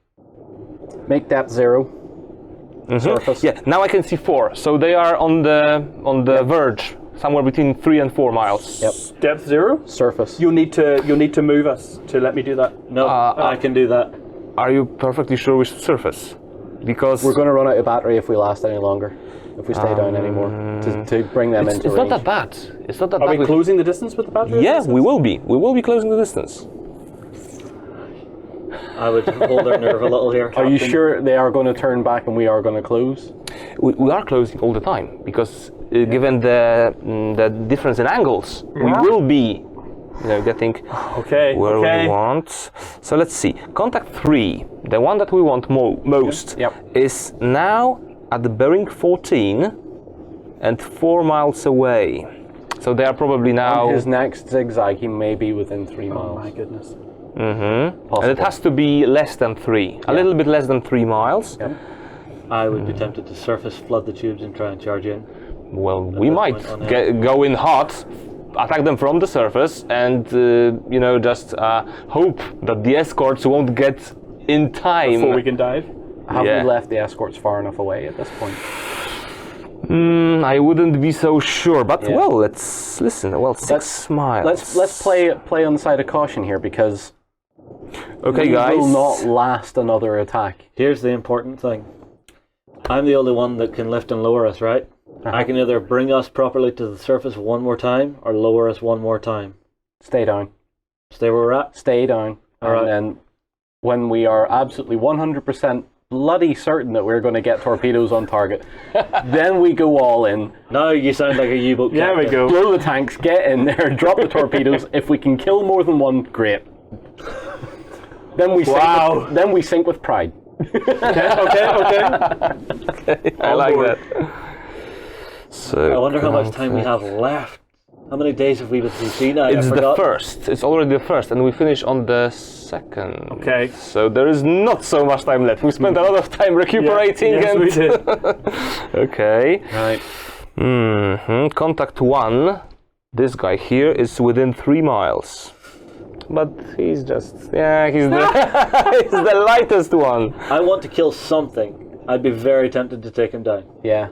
Make depth 0. Surface. yeah. Now I can see 4. So they are on the verge, somewhere between 3 and 4 miles. Yep. Depth 0? Surface. You'll need to move us to let me do that. No, I can do that. Are you perfectly sure we should surface? Because We're going to run out of battery if we last any longer. If we stay down anymore. To bring them into it's range. not that bad. It's not that Are bad. we closing the distance with the battery? Yeah, we will be. We will be closing the distance. I would hold our nerve a little here. Are you sure they are going to turn back and we are going to close? We are closing all the time because given the difference in angles, we will be, getting Okay. where okay. we want. So let's see. Contact 3, the one that we want most, Yep. is now at the bearing 14 and 4 miles away. So they are probably now. His next zigzag, he may be within 3 Oh miles. my goodness. And it has to be less than 3, a little bit less than 3 miles. Yep. I would be tempted to surface, flood the tubes, and try and charge in. Well, we that might point on go in hot, attack them from the surface, and just hope that the escorts won't get in time. Before we can dive. Have Yeah. we left the escorts far enough away at this point? I wouldn't be so sure, but Yeah. well, let's listen. Well, 6 miles. Let's play on the side of caution here because Okay, we guys. will not last another attack. Here's the important thing. I'm the only one that can lift and lower us, right? I can either bring us properly to the surface one more time or lower us one more time. Stay down. Stay where we're at. Stay down. All and right. then when we are absolutely 100% bloody certain that we're going to get torpedoes on target, then we go all in. Now you sound like a U-boat There we captain. go. Blow the tanks, get in there, drop the torpedoes. If we can kill more than one, great. Then we sink with pride. Okay. I like that. So I wonder how much time we have left. How many days have we been CC now? it's I the forgot. first. It's already the first, and we finish on the 2nd. Okay. So there is not so much time left. We spent a lot of time recuperating. Yes, and we did. Okay. Right. Contact 1. This guy here is within 3 miles. But he's just, he's he's the lightest one. I want to kill something. I'd be very tempted to take him down. Yeah.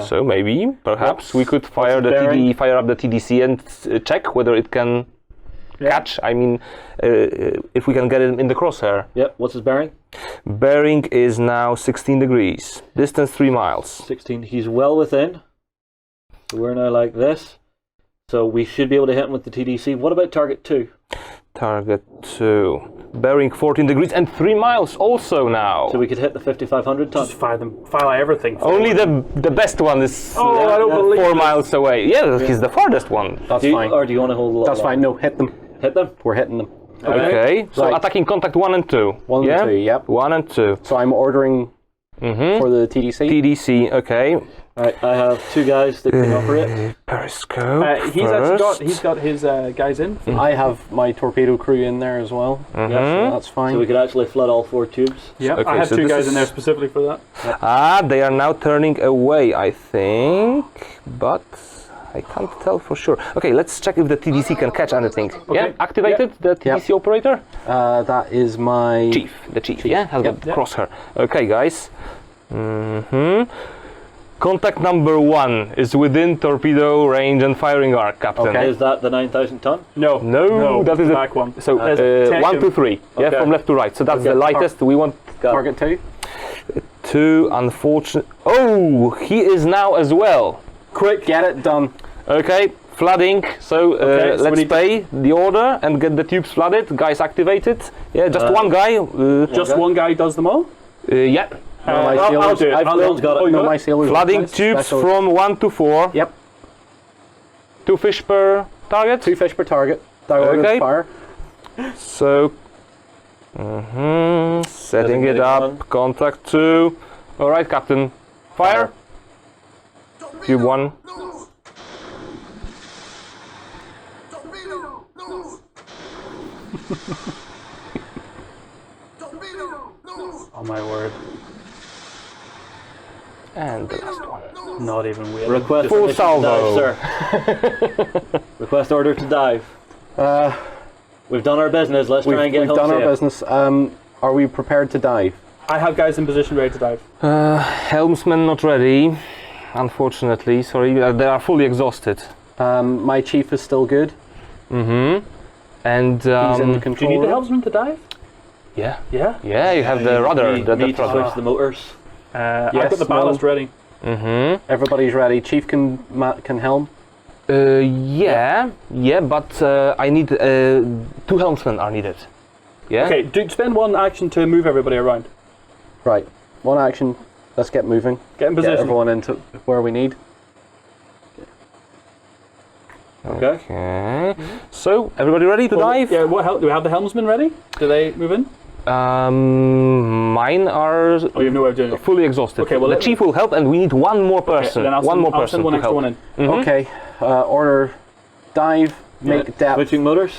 So maybe, perhaps, we could fire the bearing? fire up the TDC and check whether it can catch. I mean, if we can get it in the crosshair. Yep, what's his bearing? Bearing is now 16 degrees. Distance 3 miles. 16. He's well within. So we're now like this. So we should be able to hit him with the TDC. What about target 2? Target 2. Bearing 14 degrees and 3 miles also now. So we could hit the 5500 ton. Just fire everything. Only the best one is Oh, I don't believe 4 it. miles away. Yeah, he's the farthest one. That's Do you- fine. Or do you want to hold a little That's fine. No, hit them. Hit them? We're hitting them. Okay, so Right. attacking contact 1 and 2. 1 yeah? and 2, yep. 1 and 2. So I'm ordering for the TDC. TDC, okay. Alright, I have 2 guys that can operate. Periscope. He's got his guys in. I have my torpedo crew in there as well. Yes. That's fine. So we could actually flood all 4 tubes. Yeah, Okay, I have so 2 this guys in there is- specifically for that. They are now turning away, I think, but I can't tell for sure. Okay, let's check if the TDC can catch anything. Yeah, activated the TDC operator? That is my The chief, yeah, has got crosshair. Okay, guys. Contact number 1 is within torpedo range and firing arc, Captain. Okay. Is that the 9,000 ton? No. No, that is back one. So There's 1 to 3. Yeah, Okay. from left to right. So that's Okay. the lightest. We want Target 2. 2. Unfortunate. Oh, he is now as well. Quick, get it done. Okay, flooding. So, Okay, so we let's need to- pay the order and get the tubes flooded. Guys activated. Yeah, just one guy. Just one guy does them all? Yeah. My I'll sailors- do it. I've I'll got it. Oh, you No, got my it? sailors. Flooding Nice. tubes Special- from 1 to 4. Yep. 2 fish per target. 2 fish per target. Direct Okay. fire. So, setting it Designated up. one. Contact 2. All right, Captain. Fire. Tube 1. Loose. Torpedo. Loose. Torpedo. Loose. Oh my word. And the last one. Not even waiting. Request Full permission to salvo. dive, sir. Request order to dive. We've done our business. Let's try and get We've home done our safe. business. Are we prepared to dive? I have guys in position ready to dive. Helmsman not ready. Unfortunately, sorry. They are fully exhausted. My chief is still good. And He's in the Do control you need the room. helmsman to dive? yeah, Yeah. yeah. You have the rudder. Me The to rudder. switch the motors. I've Yes, got the ballast no. ready. Everybody's ready. Chief can helm. Yeah, but I need 2 helmsmen are needed. Yeah. Okay, spend one action to move everybody around. Right. One action. Let's get moving. Get in Get position. everyone into where we need. Okay. Okay. So everybody ready to dive? Yeah, do we have the helmsman ready? Do they move in? Mine are Oh, you have no way of doing it. fully exhausted. Okay, well, the let- chief will help, and we need one more person. Then I'll one send, more I'll person send one to extra help. one in. Okay. Order. Dive. Make depth. Switching motors.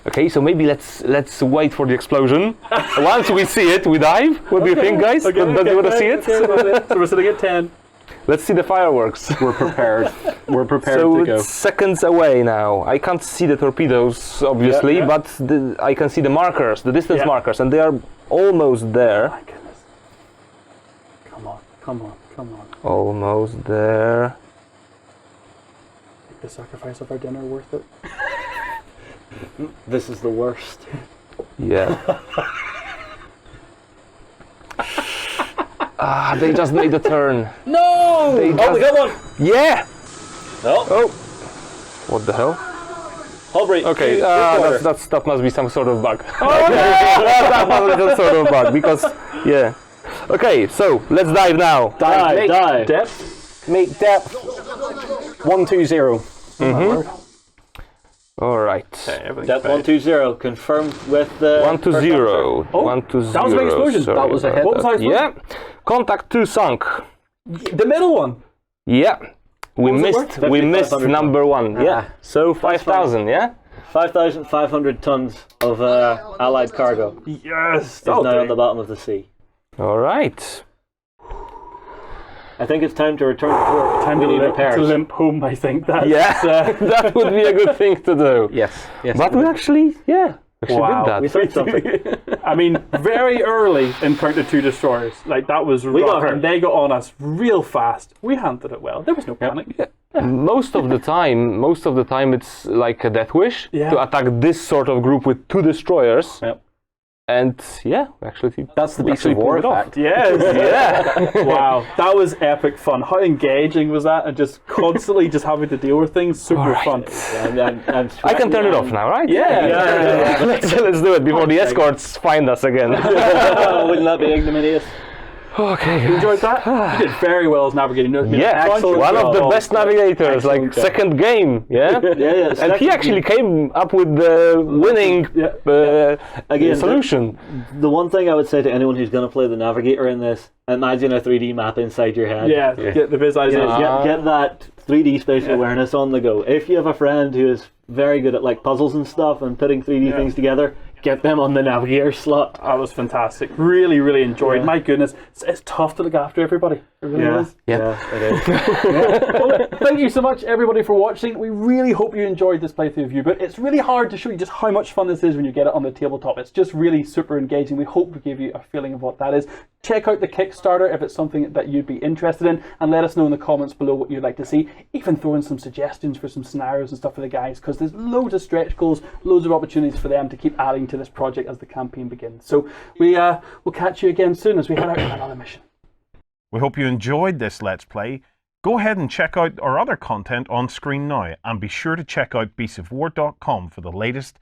Okay, so maybe let's wait for the explosion. Once we see it, we dive. What do you think, guys? Okay, Don't you want to see it? Okay, so we're sitting at 10. Let's see the fireworks. We're prepared. We're prepared So to go. it's seconds away now. I can't see the torpedoes, obviously, Yeah. but I can see the markers, the distance Yeah. markers, and they are almost there. My goodness. Come on, come on, come on. Almost there. Make the sacrifice of our dinner worth it. This is the worst. Yeah. They just made a turn. No! They Oh, just- we got one! Yeah! No. Oh! What the hell? Hull breach. Okay, that must be some sort of bug. Oh, That must be some sort of bug, because, yeah. Okay, so, let's dive now. Dive, Make dive. Depth? Make depth. 120. Alright. Depth 120. Confirmed with the. 1 to 0. Oh, 1 to 0. that was a big explosion. Sorry That was a about hit. What was that explosion? Yeah. Contact 2 sunk. The middle one. Yeah. We was it missed worth? we missed 5,500 number 1. Yeah. Ah. So 5,000, yeah? 5,500 tons of Allied cargo is Yes. now on the bottom of the sea. Alright. I think it's time to return to port. Time we to need repairs. limp home, I think. That's, Yeah. That would be a good thing to do. Yes. Yes. But we actually, yeah. Actually Wow. did We that. said something. I mean, very early encountered 2 destroyers. Like, that was rough. got hurt. And they got on us real fast. We handled it well. There was no panic. Most of the time it's like a death wish Yeah. to attack this sort of group with 2 destroyers. Yep. And yeah, actually That's the we beast actually of war pulled it off. effect. Yes. Yeah. Wow. That was epic fun. How engaging was that? And just constantly just having to deal with things. Super fun. I'm I can turn it off now, right? Yeah. Let's do it before the escorts find us again. Wouldn't that be ignominious? Okay. You enjoyed that? You did very well as navigating. Yeah, one of the best navigators, like Excellent job. second game, yeah? Yeah. And second he actually came up with the winning Again, solution. The one thing I would say to anyone who's going to play the Navigator in this, imagine a 3D map inside your head. Yeah, get the visualization. Get that 3D spatial awareness on the go. If you have a friend who is very good at like puzzles and stuff and putting 3D things together, get them on the Navigator slot. That was fantastic. Really, really enjoyed. My goodness, it's tough to look after everybody. It really Yeah, is. yeah, it is. Well, thank you so much, everybody, for watching. We really hope you enjoyed this playthrough of UBOOT. It's really hard to show you just how much fun this is when you get it on the tabletop. It's just really super engaging. We hope we give you a feeling of what that is. Check out the Kickstarter if it's something that you'd be interested in, and let us know in the comments below what you'd like to see. Even throw in some suggestions for some scenarios and stuff for the guys, because there's loads of stretch goals, loads of opportunities for them to keep adding to this project as the campaign begins. So we'll catch you again soon as we head out on another mission. We hope you enjoyed this Let's Play. Go ahead and check out our other content on screen now, and be sure to check out beastsofwar.com for the latest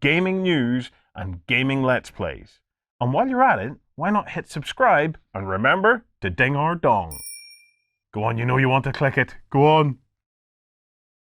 gaming news and gaming Let's Plays. And while you're at it, why not hit subscribe and remember to ding our dong. Go on, you know you want to click it. Go on.